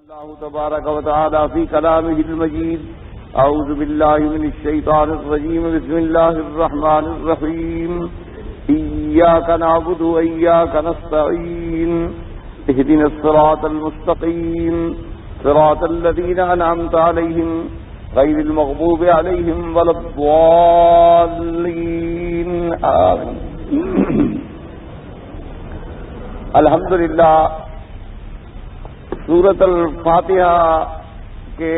اللہ تبارک و تعالی فی کلامہ المجید اعوذ باللہ من الشیطان الرجیم بسم اللہ الرحمن الرحیم ایاک نعبد و ایاک نستعین اہدنا الصراط المستقیم صراط الذین انعمت علیہم غیر المغضوب علیہم ولا الضالین آمین۔ الحمدللہ سورۃ الفاتحہ کے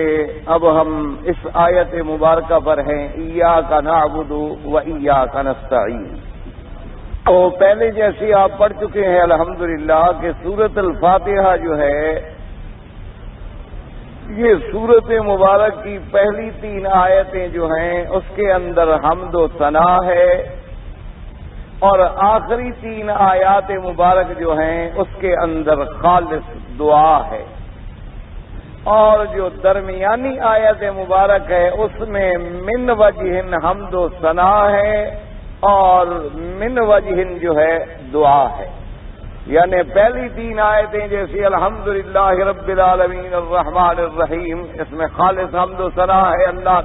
اب ہم اس آیت مبارکہ پر ہیں ایاک نعبد و ایاک نستعین۔ تو پہلے جیسے آپ پڑھ چکے ہیں الحمدللہ کہ سورۃ الفاتحہ جو ہے یہ سورۃ مبارک کی پہلی 3 آیتیں جو ہیں اس کے اندر حمد و ثنا ہے، اور آخری 3 آیات مبارک جو ہیں اس کے اندر خالص دعا ہے، اور جو درمیانی آیت مبارک ہے اس میں من وجہ حمد و ثنا ہے اور من وجہ جو ہے دعا ہے۔ یعنی پہلی 3 آیتیں جیسے الحمدللہ رب العالمین الرحمن الرحیم، اس میں خالص حمد و ثنا ہے اللہ،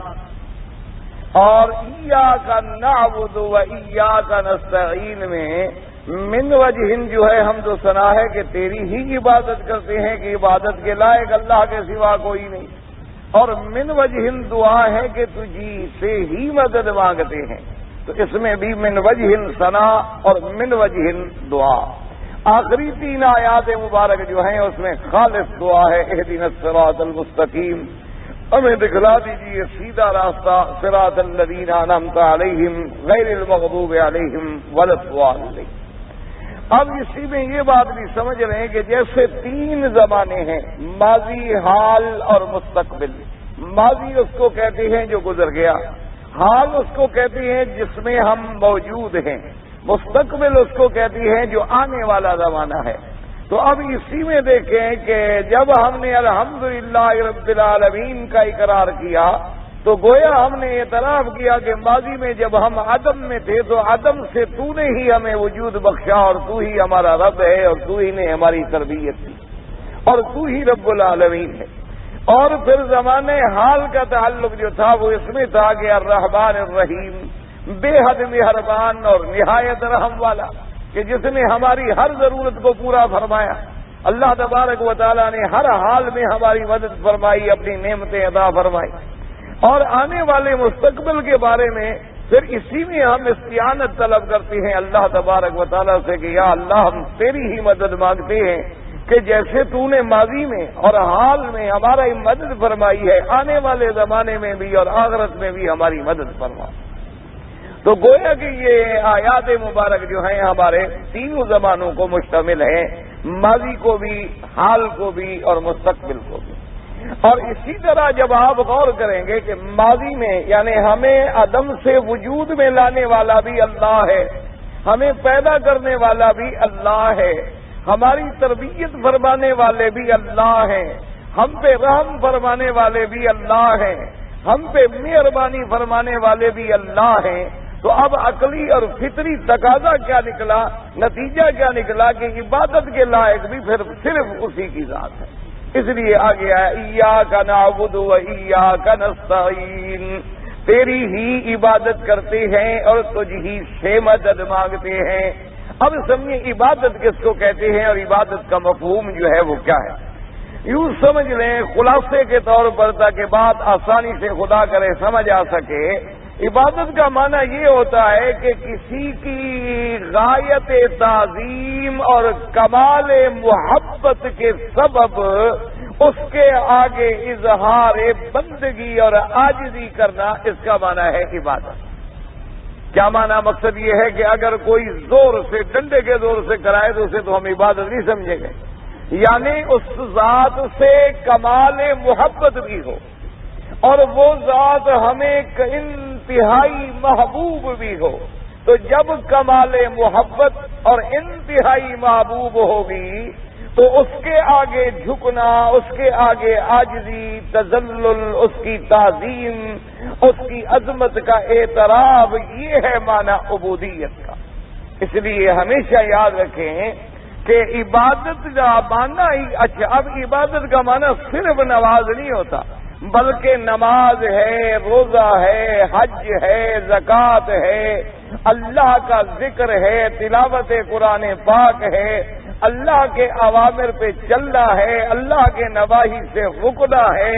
اور ایاک نعبد و ایاک نستعین میں من وجہ جو ہے حمد و ثنا ہے کہ تیری ہی عبادت کرتے ہیں کہ عبادت کے لائق اللہ کے سوا کوئی نہیں، اور من وجہ دعا ہے کہ تجھی سے ہی مدد مانگتے ہیں، تو اس میں بھی من وجہ ثنا اور من وجہ دعا۔ آخری 3 آیات مبارک جو ہیں اس میں خالص دعا ہے اہدنا الصراط المستقیم، ہمیں دکھلا دیجیے سیدھا راستہ، صراط الذین انعمت علیہم غیر المغضوب علیہم ولا الضالین۔ اب اسی میں یہ بات بھی سمجھ رہے ہیں کہ جیسے 3 زمانے ہیں، ماضی، حال اور مستقبل۔ ماضی اس کو کہتے ہیں جو گزر گیا، حال اس کو کہتے ہیں جس میں ہم موجود ہیں، مستقبل اس کو کہتی ہیں جو آنے والا زمانہ ہے۔ تو اب اسی میں دیکھیں کہ جب ہم نے الحمدللہ رب العالمین کا اقرار کیا تو گویا ہم نے اعتراف کیا کہ ماضی میں جب ہم عدم میں تھے تو عدم سے تو نے ہی ہمیں وجود بخشا، اور تو ہی ہمارا رب ہے، اور تو ہی نے ہماری تربیت کی، اور تو ہی رب العالمین ہے۔ اور پھر زمانے حال کا تعلق جو تھا وہ اس میں تھا کہ الرحمن الرحیم، بے حد مہربان اور نہایت رحم والا، کہ جس نے ہماری ہر ضرورت کو پورا فرمایا۔ اللہ تبارک و تعالیٰ نے ہر حال میں ہماری مدد فرمائی، اپنی نعمتیں عطا فرمائی۔ اور آنے والے مستقبل کے بارے میں پھر اسی میں ہم استعانت طلب کرتے ہیں اللہ تبارک و تعالیٰ سے کہ یا اللہ ہم تیری ہی مدد مانگتے ہیں کہ جیسے تو نے ماضی میں اور حال میں ہماری مدد فرمائی ہے، آنے والے زمانے میں بھی اور آخرت میں بھی ہماری مدد فرما۔ تو گویا کہ یہ آیات مبارک جو ہیں ہمارے 3 زمانوں کو مشتمل ہیں، ماضی کو بھی، حال کو بھی اور مستقبل کو بھی۔ اور اسی طرح جب آپ غور کریں گے کہ ماضی میں یعنی ہمیں عدم سے وجود میں لانے والا بھی اللہ ہے، ہمیں پیدا کرنے والا بھی اللہ ہے، ہماری تربیت فرمانے والے بھی اللہ ہیں، ہم پہ رحم فرمانے والے بھی اللہ ہیں، ہم پہ مہربانی فرمانے والے بھی اللہ ہیں، تو اب عقلی اور فطری تقاضا کیا نکلا، نتیجہ کیا نکلا کہ عبادت کے لائق بھی پھر صرف اسی کی ذات ہے۔ اس لیے آگے آیا ایاک نعبد و ایاک نستعین، تیری ہی عبادت کرتے ہیں اور تجھ ہی سے مدد مانگتے ہیں۔ اب سمجھیں عبادت کس کو کہتے ہیں اور عبادت کا مفہوم جو ہے وہ کیا ہے۔ یوں سمجھ لیں خلاصے کے طور پر تاکہ بات آسانی سے خدا کرے سمجھ آ سکے، عبادت کا معنی یہ ہوتا ہے کہ کسی کی غایت تعظیم اور کمال محبت کے سبب اس کے آگے اظہار بندگی اور عاجزی کرنا، اس کا معنی ہے عبادت۔ کیا معنی؟ مقصد یہ ہے کہ اگر کوئی زور سے، ڈنڈے کے زور سے کرائے تو اسے تو ہم عبادت نہیں سمجھیں گے، یعنی اس ذات سے کمال محبت بھی ہو اور وہ ذات ہمیں انتہائی محبوب بھی ہو، تو جب کمال محبت اور انتہائی محبوب ہوگی تو اس کے آگے جھکنا، اس کے آگے عاجزی، تذلل، اس کی تعظیم، اس کی عظمت کا اعتراف، یہ ہے معنی عبودیت کا۔ اس لیے ہمیشہ یاد رکھیں کہ عبادت کا معنی ہی اچھا، اب عبادت کا معنی صرف نماز نہیں ہوتا، بلکہ نماز ہے، روزہ ہے، حج ہے، زکوٰۃ ہے، اللہ کا ذکر ہے، تلاوت قرآن پاک ہے، اللہ کے اوامر پہ چلنا ہے، اللہ کے نواہی سے رکنا ہے،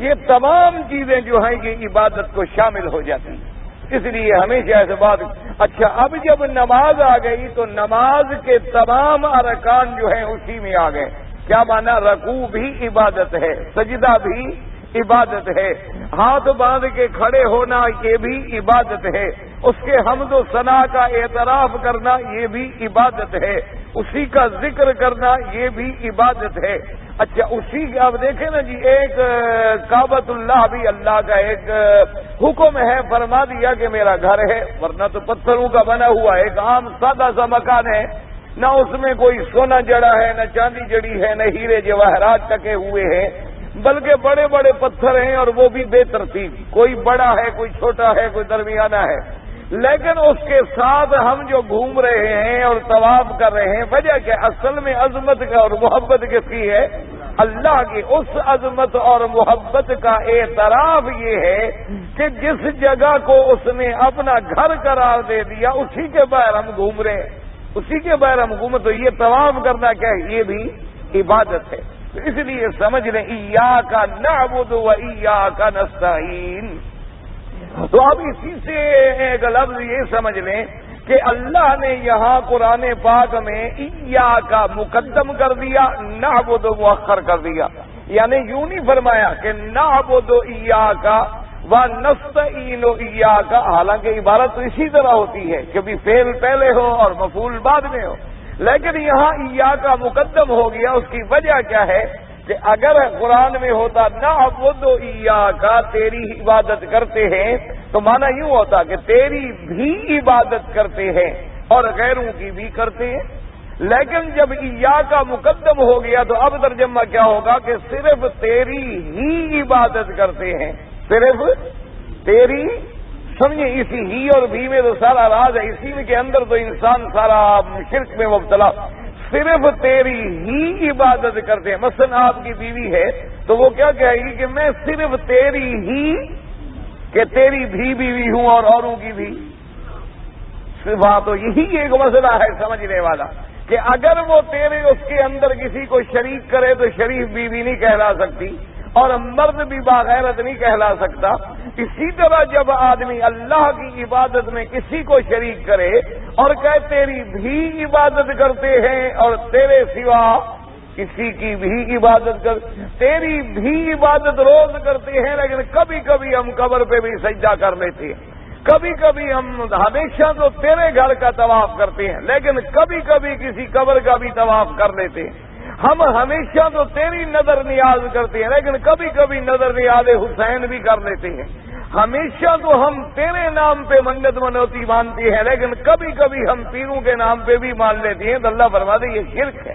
یہ تمام چیزیں جو ہیں یہ عبادت کو شامل ہو جاتی ہیں۔ اس لیے ہمیشہ ایسے بات اچھا، اب جب نماز آ گئی تو نماز کے تمام ارکان جو ہیں اسی میں آ گئے۔ کیا مانا؟ رکوع بھی عبادت ہے، سجدہ بھی عبادت ہے، ہاتھ باندھ کے کھڑے ہونا یہ بھی عبادت ہے، اس کے حمد و ثنا کا اعتراف کرنا یہ بھی عبادت ہے، اسی کا ذکر کرنا یہ بھی عبادت ہے۔ اچھا، اسی کے آپ دیکھیں نا جی، ایک کعبۃ اللہ بھی اللہ کا ایک حکم ہے، فرما دیا کہ میرا گھر ہے، ورنہ تو پتھروں کا بنا ہوا ایک عام سادہ سا مکان ہے، نہ اس میں کوئی سونا جڑا ہے، نہ چاندی جڑی ہے، نہ ہیرے جواہرات ٹکے ہوئے ہیں، بلکہ بڑے بڑے پتھر ہیں اور وہ بھی بے ترتیب، کوئی بڑا ہے، کوئی چھوٹا ہے، کوئی درمیانہ ہے، لیکن اس کے ساتھ ہم جو گھوم رہے ہیں اور طواف کر رہے ہیں، وجہ کیا؟ اصل میں عظمت کا اور محبت کس کی ہے؟ اللہ کی۔ اس عظمت اور محبت کا اعتراف یہ ہے کہ جس جگہ کو اس نے اپنا گھر قرار دے دیا اسی کے باہر ہم گھوم رہے ہیں، اسی کے باہر ہم گھومے، تو یہ طواف کرنا کیا ہے؟ یہ بھی عبادت ہے۔ تو اس لیے سمجھ لیں ایاک نعبد و ایاک نستعین۔ تو اب اسی سے ایک لفظ یہ سمجھ لیں کہ اللہ نے یہاں قرآن پاک میں ایاک مقدم کر دیا، نعبد مؤخر کر دیا، یعنی یوں نہیں فرمایا کہ نعبد ایاک و نستعین ایاک، حالانکہ عبارت تو اسی طرح ہوتی ہے کہ بھی فعل پہلے ہو اور مفعول بعد میں ہو، لیکن یہاں ایاک مقدم ہو گیا۔ اس کی وجہ کیا ہے کہ اگر قرآن میں ہوتا نعبد ایاک، تیری عبادت کرتے ہیں، تو معنی یوں ہوتا کہ تیری بھی عبادت کرتے ہیں اور غیروں کی بھی کرتے ہیں، لیکن جب ایاک مقدم ہو گیا تو اب ترجمہ کیا ہوگا کہ صرف تیری ہی عبادت کرتے ہیں، صرف تیری۔ سمجھے، اسی ہی اور بھی میں تو سارا راز ہے، اسی کے اندر تو انسان سارا شرک میں مبتلا، صرف تیری ہی عبادت کرتے ہیں۔ مثلا آپ کی بیوی ہے تو وہ کیا کہے گی کہ میں صرف تیری ہی، کہ تیری بھی بیوی ہوں اور اوروں کی بھی۔ وہاں تو یہی ایک مسئلہ ہے سمجھنے والا کہ اگر وہ تیرے اس کے اندر کسی کو شریک کرے تو شریف بیوی نہیں کہلا سکتی، اور مرد بھی باغیرت نہیں کہلا سکتا۔ اسی طرح جب آدمی اللہ کی عبادت میں کسی کو شریک کرے اور کہے تیری بھی عبادت کرتے ہیں اور تیرے سوا کسی کی بھی عبادت کر، تیری بھی عبادت روز کرتے ہیں، لیکن کبھی کبھی ہم قبر پہ بھی سجدہ کر لیتے ہیں، کبھی کبھی ہم ہمیشہ تو تیرے گھر کا طواف کرتے ہیں، لیکن کبھی کبھی کسی قبر کا بھی طواف کر لیتے ہیں، ہم ہمیشہ تو تیری نظر نیاز کرتے ہیں، لیکن کبھی کبھی نظر نیاز حسین بھی کر لیتے ہیں، ہمیشہ تو ہم تیرے نام پہ منت منوتی مانتے ہیں، لیکن کبھی کبھی ہم پیروں کے نام پہ بھی مان لیتے ہیں، تو اللہ فرماتے ہیں یہ شرک ہے۔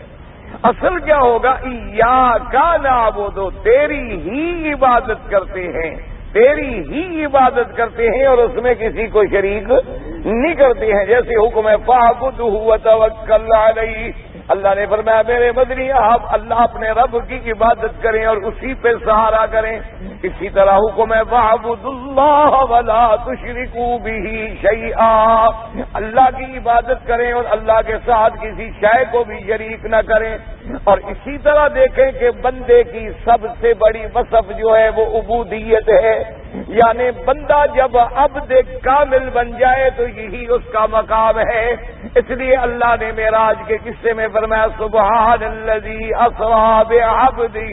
اصل کیا ہوگا؟ ایاک نعبد، تیری ہی عبادت کرتے ہیں، تیری ہی عبادت کرتے ہیں اور اس میں کسی کو شریک نہیں کرتے ہیں۔ جیسے حکم ہے فاعبدہ وتوکل علیہ، اللہ نے فرمایا میرے مدنی آپ اللہ اپنے رب کی عبادت کریں اور اسی پہ سہارا کریں۔ اسی طرح حکم ہے فاعبدوا اللہ ولا تشرکوا بہ شیئا، اللہ کی عبادت کریں اور اللہ کے ساتھ کسی شے کو بھی شریک نہ کریں۔ اور اسی طرح دیکھیں کہ بندے کی سب سے بڑی وصف جو ہے وہ عبودیت ہے، یعنی بندہ جب عبد کامل بن جائے تو یہی اس کا مقام ہے۔ اس لیے اللہ نے معراج کے قصے میں فرمایا سبحان الذی اسری بعبدہ،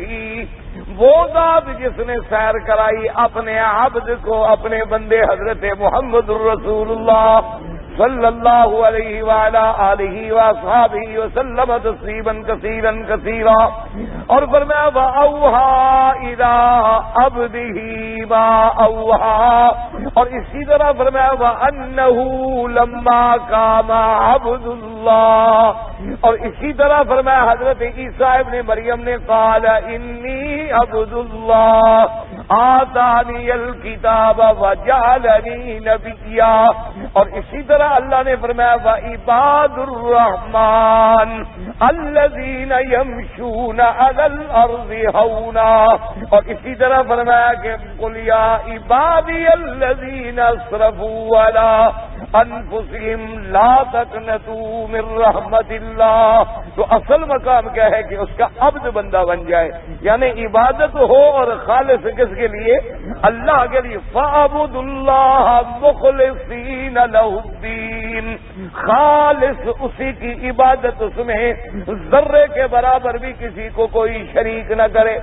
وہ ذات جس نے سیر کرائی اپنے عبد کو، اپنے بندے حضرت محمد الرسول اللہ صلی اللہ علیہ وعلی آلہ واصحابہ وسلم تسلیما کثیرا کثیرا، اور فرمایا وَأَوْحَىٰ إِلَىٰ عَبْدِهِ مَا أَوْحَىٰ، اور اسی طرح فرمایا وَأَنَّهُ لَمَّا كَانَ عَبْدُ اللَّهِ، اور اسی طرح فرمایا حضرت عیسیٰ ابن مریم نے قال انی عبد اللہ، آتانی الکتاب وجعلنی نبیا، اور اسی طرح اللہ نے فرمایا وعباد الرحمن الذین یمشون علی الارض ہونا، اور اسی طرح فرمایا کہ قل یا عبادی الذین اسرفوا علی انفسہم لا تقنطوا من رحمت اللہ۔ تو اصل مقام کیا ہے کہ اس کا عبد بندہ بن جائے، یعنی عبادت ہو اور خالص کس کے لیے؟ اللہ کے لیے۔ فَاعْبُدُوا اللَّهَ مُخْلِصِينَ لَهُ الدِّينَ، خالص اسی کی عبادت، اس میں ذرے کے برابر بھی کسی کو کوئی شریک نہ کرے،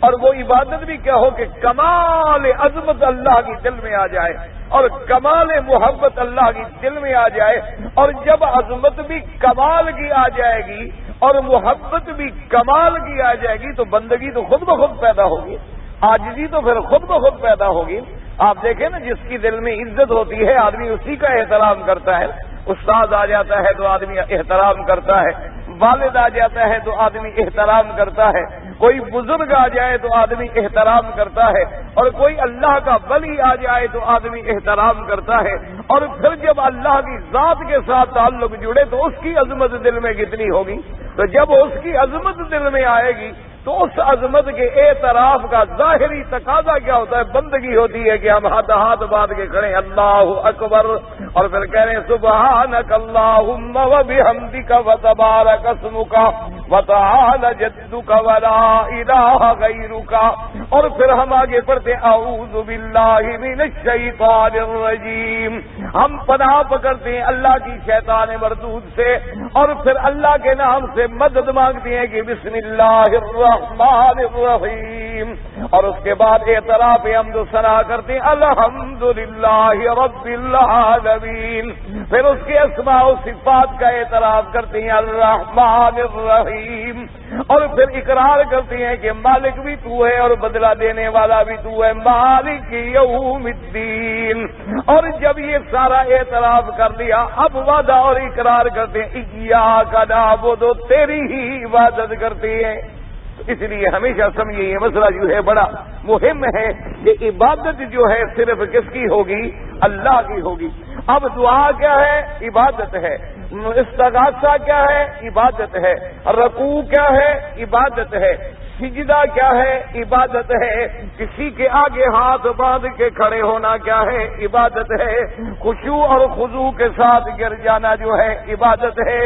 اور وہ عبادت بھی کیا ہو کہ کمال عظمت اللہ کی دل میں آ جائے اور کمال محبت اللہ کی دل میں آ جائے، اور جب عظمت بھی کمال کی آ جائے گی اور محبت بھی کمال کی آ جائے گی تو بندگی تو خود بخود پیدا ہوگی، عاجزی تو پھر خود بخود پیدا ہوگی۔ آپ دیکھیں نا، جس کی دل میں عزت ہوتی ہے آدمی اسی کا احترام کرتا ہے، استاد آ جاتا ہے تو آدمی احترام کرتا ہے، والد آ جاتا ہے تو آدمی احترام کرتا ہے، کوئی بزرگ آ جائے تو آدمی احترام کرتا ہے، اور کوئی اللہ کا ولی آ جائے تو آدمی احترام کرتا ہے، اور پھر جب اللہ کی ذات کے ساتھ تعلق جڑے تو اس کی عظمت دل میں کتنی ہوگی۔ تو جب اس کی عظمت دل میں آئے گی تو اس عظمت کے اعتراف کا ظاہری تقاضا کیا ہوتا ہے؟ بندگی ہوتی ہے کہ ہم ہاتھ باندھ کے کھڑے اللہ اکبر، اور پھر کہہ رہے ہیں سبحانک اللہم وبحمدک وتبارک اسمک وتعالی جدک ولا الہ غیرک، اور پھر ہم آگے پڑھتے اعوذ باللہ من الشیطان الرجیم، ہم پناہ پکڑتے ہیں اللہ کی شیطان مردود سے، اور پھر اللہ کے نام سے مدد مانگتے ہیں کہ بسم اللہ الرحمن الرحیم، اور اس کے بعد اعتراف حمد و ثنا کرتے ہیں الحمدللہ رب العالمین، پھر اس کے اسماء و صفات کا اعتراف کرتے ہیں الرحمن الرحیم، اور پھر اقرار کرتے ہیں کہ مالک بھی تو ہے اور بدلہ دینے والا بھی تو ہے، مالک یوم الدین، اور جب یہ سارا اعتراف کر لیا اب وعدہ اور اقرار کرتے ہیں ایاک نعبد، تیری ہی عبادت کرتے ہیں۔ اس لیے ہمیشہ سمجھیے یہ مسئلہ جو ہے بڑا مہم ہے کہ عبادت جو ہے صرف کس کی ہوگی؟ اللہ کی ہوگی۔ اب دعا کیا ہے؟ عبادت ہے۔ استغاثہ کیا ہے؟ عبادت ہے۔ رکوع کیا ہے؟ عبادت ہے۔ سجدہ کیا ہے؟ عبادت ہے۔ کسی کے آگے ہاتھ باندھ کے کھڑے ہونا کیا ہے؟ عبادت ہے۔ خشوع اور خضوع کے ساتھ گر جانا جو ہے عبادت ہے۔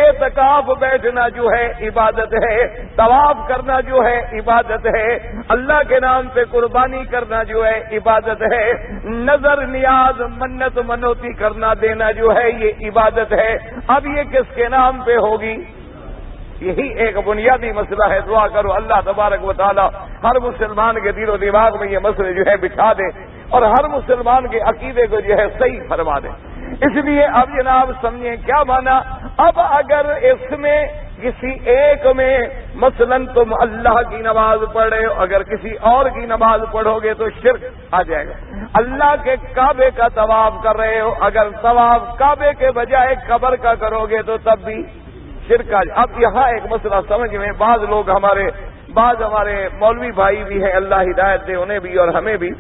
اعتکاف بیٹھنا جو ہے عبادت ہے۔ طواف کرنا جو ہے عبادت ہے۔ اللہ کے نام پہ قربانی کرنا جو ہے عبادت ہے۔ نظر نیاز منت منوتی کرنا دینا جو ہے یہ عبادت ہے۔ اب یہ کس کے نام پہ ہوگی؟ یہی ایک بنیادی مسئلہ ہے۔ دعا کرو اللہ تبارک و تعالی ہر مسلمان کے دل و دماغ میں یہ مسئلے جو ہے بٹھا دے اور ہر مسلمان کے عقیدے کو جو ہے صحیح فرما دے۔ اس لیے اب جناب سمجھیں کیا مانا؟ اب اگر اس میں کسی ایک میں مثلا تم اللہ کی نماز پڑھ رہے ہو، اگر کسی اور کی نماز پڑھو گے تو شرک آ جائے گا۔ اللہ کے کعبے کا طواف کر رہے ہو، اگر طواف کعبے کے بجائے قبر کا کرو گے تو تب بھی شرک آ جائے۔ اب یہاں ایک مسئلہ سمجھ میں بعض ہمارے مولوی بھائی بھی ہیں، اللہ ہدایت دے انہیں بھی اور ہمیں بھی،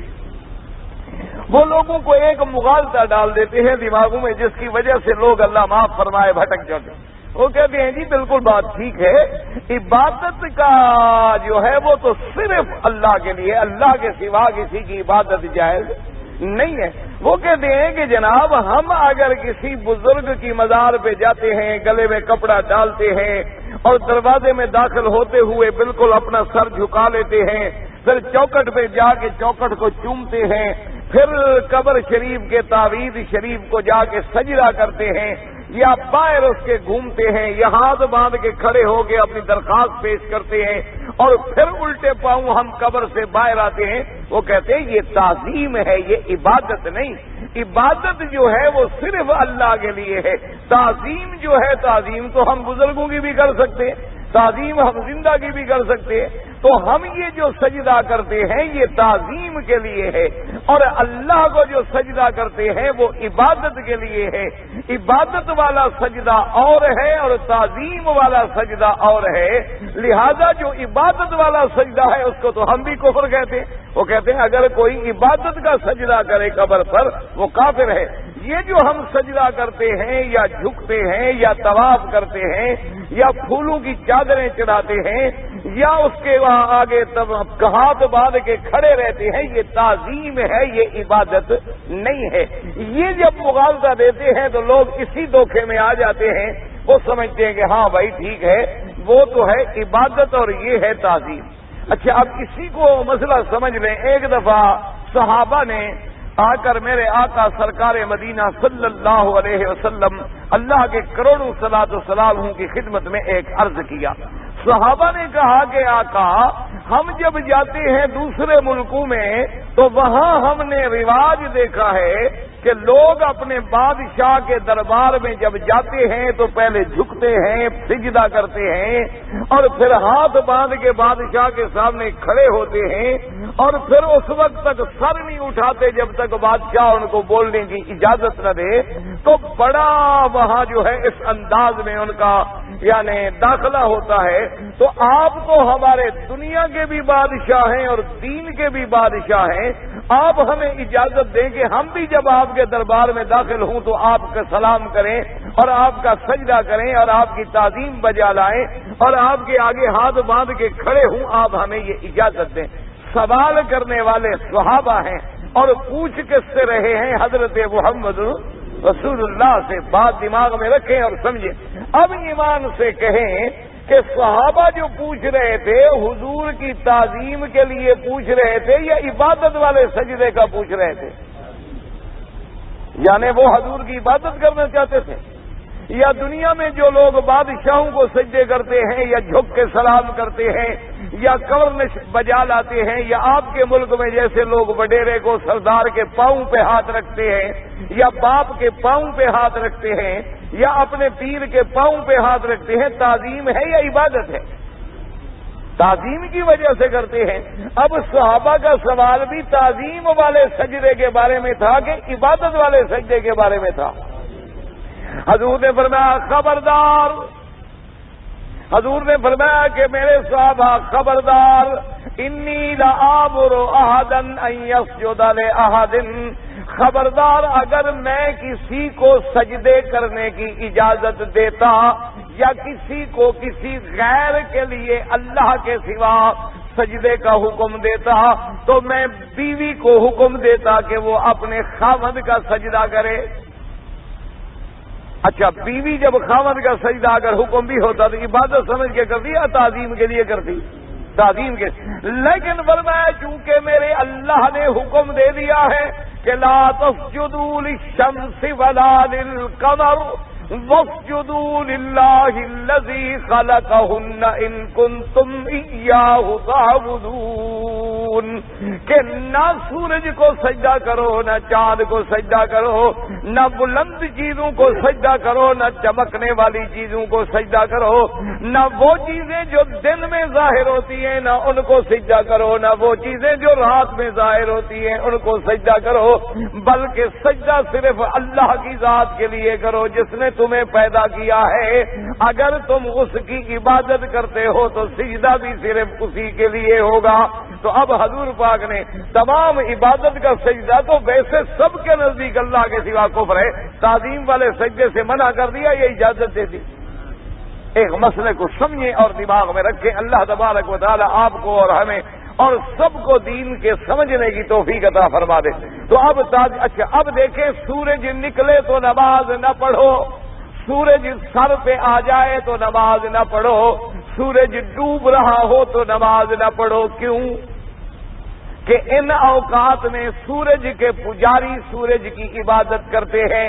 وہ لوگوں کو ایک مغالطہ ڈال دیتے ہیں دماغوں میں جس کی وجہ سے لوگ اللہ معاف فرمائے بھٹک جاتے ہیں۔ وہ کہتے ہیں جی بالکل بات ٹھیک ہے، عبادت کا جو ہے وہ تو صرف اللہ کے لیے، اللہ کے سوا کسی کی عبادت جائز نہیں ہے۔ وہ کہتے ہیں کہ جناب ہم اگر کسی بزرگ کی مزار پہ جاتے ہیں، گلے میں کپڑا ڈالتے ہیں اور دروازے میں داخل ہوتے ہوئے بالکل اپنا سر جھکا لیتے ہیں، پھر چوکٹ پہ جا کے چوکٹ کو چومتے ہیں، پھر قبر شریف کے تعویذ شریف کو جا کے سجدہ کرتے ہیں، یا باہر اس کے گھومتے ہیں، یا ہاتھ باندھ کے کھڑے ہو کے اپنی درخواست پیش کرتے ہیں اور پھر الٹے پاؤں ہم قبر سے باہر آتے ہیں، وہ کہتے ہیں یہ تعظیم ہے، یہ عبادت نہیں۔ عبادت جو ہے وہ صرف اللہ کے لیے ہے۔ تعظیم جو ہے، تعظیم تو ہم بزرگوں کی بھی کر سکتے ہیں، تعظیم ہم زندہ کی بھی کر سکتے ہیں، تو ہم یہ جو سجدہ کرتے ہیں یہ تعظیم کے لیے ہے، اور اللہ کو جو سجدہ کرتے ہیں وہ عبادت کے لیے ہے۔ عبادت والا سجدہ اور ہے اور تعظیم والا سجدہ اور ہے، لہذا جو عبادت والا سجدہ ہے اس کو تو ہم بھی کفر کہتے ہیں۔ وہ کہتے ہیں اگر کوئی عبادت کا سجدہ کرے قبر پر وہ کافر ہے۔ یہ جو ہم سجدہ کرتے ہیں یا جھکتے ہیں یا طواف کرتے ہیں یا پھولوں کی چادریں چڑھاتے ہیں یا اس کے آگے ہاتھ باندھ کے کھڑے رہتے ہیں، یہ تعظیم ہے، یہ عبادت نہیں ہے۔ یہ جب مغالطہ دیتے ہیں تو لوگ اسی دھوکے میں آ جاتے ہیں، وہ سمجھتے ہیں کہ ہاں بھائی ٹھیک ہے، وہ تو ہے عبادت اور یہ ہے تعظیم۔ اچھا، اب اسی کو مسئلہ سمجھ لیں۔ ایک دفعہ صحابہ نے آ کر میرے آقا سرکار مدینہ صلی اللہ علیہ وسلم اللہ کے کروڑوں صلاۃ و سلام کی خدمت میں ایک عرض کیا۔ صحابہ نے کہا کہ آقا، ہم جب جاتے ہیں دوسرے ملکوں میں تو وہاں ہم نے رواج دیکھا ہے کہ لوگ اپنے بادشاہ کے دربار میں جب جاتے ہیں تو پہلے جھکتے ہیں، سجدہ کرتے ہیں، اور پھر ہاتھ باندھ کے بادشاہ کے سامنے کھڑے ہوتے ہیں، اور پھر اس وقت تک سر نہیں اٹھاتے جب تک بادشاہ ان کو بولنے کی اجازت نہ دے۔ تو بڑا وہاں جو ہے اس انداز میں ان کا یعنی داخلہ ہوتا ہے۔ تو آپ تو ہمارے دنیا کے بھی بادشاہ ہیں اور دین کے بھی بادشاہ ہیں، آپ ہمیں اجازت دیں کہ ہم بھی جب آپ کے دربار میں داخل ہوں تو آپ کا سلام کریں اور آپ کا سجدہ کریں اور آپ کی تعظیم بجا لائیں اور آپ کے آگے ہاتھ باندھ کے کھڑے ہوں، آپ ہمیں یہ اجازت دیں۔ سوال کرنے والے صحابہ ہیں اور پوچھ کس سے رہے ہیں؟ حضرت محمد رسول اللہ سے۔ بات دماغ میں رکھیں اور سمجھیں۔ اب ایمان سے کہیں کہ صحابہ جو پوچھ رہے تھے حضور کی تعظیم کے لیے پوچھ رہے تھے یا عبادت والے سجدے کا پوچھ رہے تھے؟ یعنی وہ حضور کی عبادت کرنا چاہتے تھے، یا دنیا میں جو لوگ بادشاہوں کو سجدے کرتے ہیں یا جھک کے سلام کرتے ہیں یا کورنش بجا لاتے ہیں، یا آپ کے ملک میں جیسے لوگ وڈیرے کو سردار کے پاؤں پہ ہاتھ رکھتے ہیں یا باپ کے پاؤں پہ ہاتھ رکھتے ہیں یا اپنے پیر کے پاؤں پہ ہاتھ رکھتے ہیں، تعظیم ہے یا عبادت ہے؟ تعظیم کی وجہ سے کرتے ہیں۔ اب صحابہ کا سوال بھی تعظیم والے سجدے کے بارے میں تھا کہ عبادت والے سجدے کے بارے میں تھا؟ حضور نے فرمایا خبردار، حضور نے فرمایا کہ میرے صحابہ خبردار، انی لآمر احدا ان یسجد لاحد، خبردار اگر میں کسی کو سجدے کرنے کی اجازت دیتا یا کسی کو کسی غیر کے لیے اللہ کے سوا سجدے کا حکم دیتا تو میں بیوی کو حکم دیتا کہ وہ اپنے خاوند کا سجدہ کرے۔ اچھا، بیوی جب خاوند کا سجدہ اگر حکم بھی ہوتا تو عبادت سمجھ کے کرتی یا تعظیم کے لیے کرتی؟ تعظیم کے۔ لیکن فرمایا چونکہ میرے اللہ نے حکم دے دیا ہے کہ لا تسجدوا للشمس ولا للقمر واسجدوا للہ الذی خلقہن ان کنتم ایاہ تعبدون، کہ نہ سورج کو سجدہ کرو، نہ چاند کو سجدہ کرو، نہ بلند چیزوں کو سجدہ کرو، نہ چمکنے والی چیزوں کو سجدہ کرو، نہ وہ چیزیں جو دن میں ظاہر ہوتی ہیں نہ ان کو سجدہ کرو، نہ وہ چیزیں جو رات میں ظاہر ہوتی ہیں ان کو سجدہ کرو، بلکہ سجدہ صرف اللہ کی ذات کے لیے کرو جس نے تمہیں پیدا کیا ہے۔ اگر تم اس کی عبادت کرتے ہو تو سجدہ بھی صرف اسی کے لیے ہوگا۔ تو اب حضور پاک نے تمام عبادت کا سجدہ تو ویسے سب کے نزدیک اللہ کے سوا کفر ہے، تعظیم والے سجدے سے منع کر دیا، یہ اجازت دے دی۔ ایک مسئلے کو سمجھیں اور دماغ میں رکھیں۔ اللہ تبارک و تعالی آپ کو اور ہمیں اور سب کو دین کے سمجھنے کی توفیق عطا فرما دے۔ تو اچھا، اب دیکھیں، سورج نکلے تو نماز نہ پڑھو، سورج سر پہ آ جائے تو نماز نہ پڑھو، سورج ڈوب رہا ہو تو نماز نہ پڑھو۔ کیوں؟ کہ ان اوقات میں سورج کے پجاری سورج کی عبادت کرتے ہیں،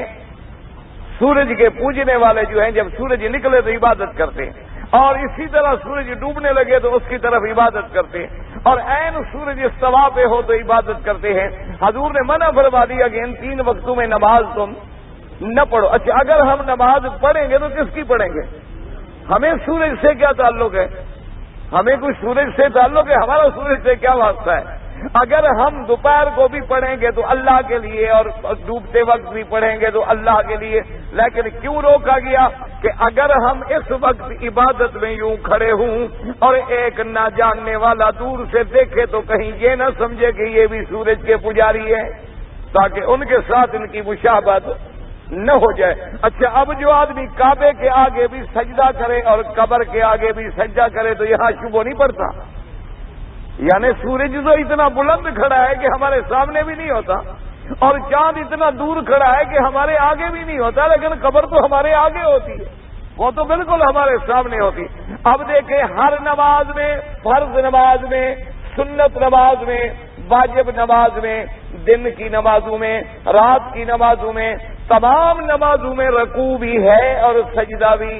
سورج کے پوجنے والے جو ہیں جب سورج نکلے تو عبادت کرتے ہیں، اور اسی طرح سورج ڈوبنے لگے تو اس کی طرف عبادت کرتے ہیں، اور عین سورج استوا پہ ہو تو عبادت کرتے ہیں۔ حضور نے منع فرما دیا کہ ان 3 وقتوں میں نماز تم نہ پڑھو۔ اچھا، اگر ہم نماز پڑھیں گے تو کس کی پڑھیں گے؟ ہمیں سورج سے کیا تعلق ہے؟ ہمیں کوئی سورج سے تعلق ہے؟ ہمارا سورج سے کیا واسطہ ہے؟ اگر ہم دوپہر کو بھی پڑھیں گے تو اللہ کے لیے اور ڈوبتے وقت بھی پڑھیں گے تو اللہ کے لیے، لیکن کیوں روکا گیا کہ اگر ہم اس وقت عبادت میں یوں کھڑے ہوں اور ایک نہ جاننے والا دور سے دیکھے تو کہیں یہ نہ سمجھے کہ یہ بھی سورج کے پجاری ہیں، تاکہ ان کے ساتھ ان کی مشابہت نہ ہو جائے۔ اچھا، اب جو آدمی کعبے کے آگے بھی سجدہ کرے اور قبر کے آگے بھی سجدہ کرے تو یہاں شبہ نہیں پڑتا؟ یعنی سورج تو اتنا بلند کھڑا ہے کہ ہمارے سامنے بھی نہیں ہوتا، اور چاند اتنا دور کھڑا ہے کہ ہمارے آگے بھی نہیں ہوتا، لیکن قبر تو ہمارے آگے ہوتی ہے، وہ تو بالکل ہمارے سامنے ہوتی۔ اب دیکھیں، ہر نماز میں، فرض نماز میں، سنت نماز میں، واجب نماز میں، دن کی نمازوں میں، رات کی نمازوں میں، تمام نمازوں میں رکوع بھی ہے اور سجدہ بھی۔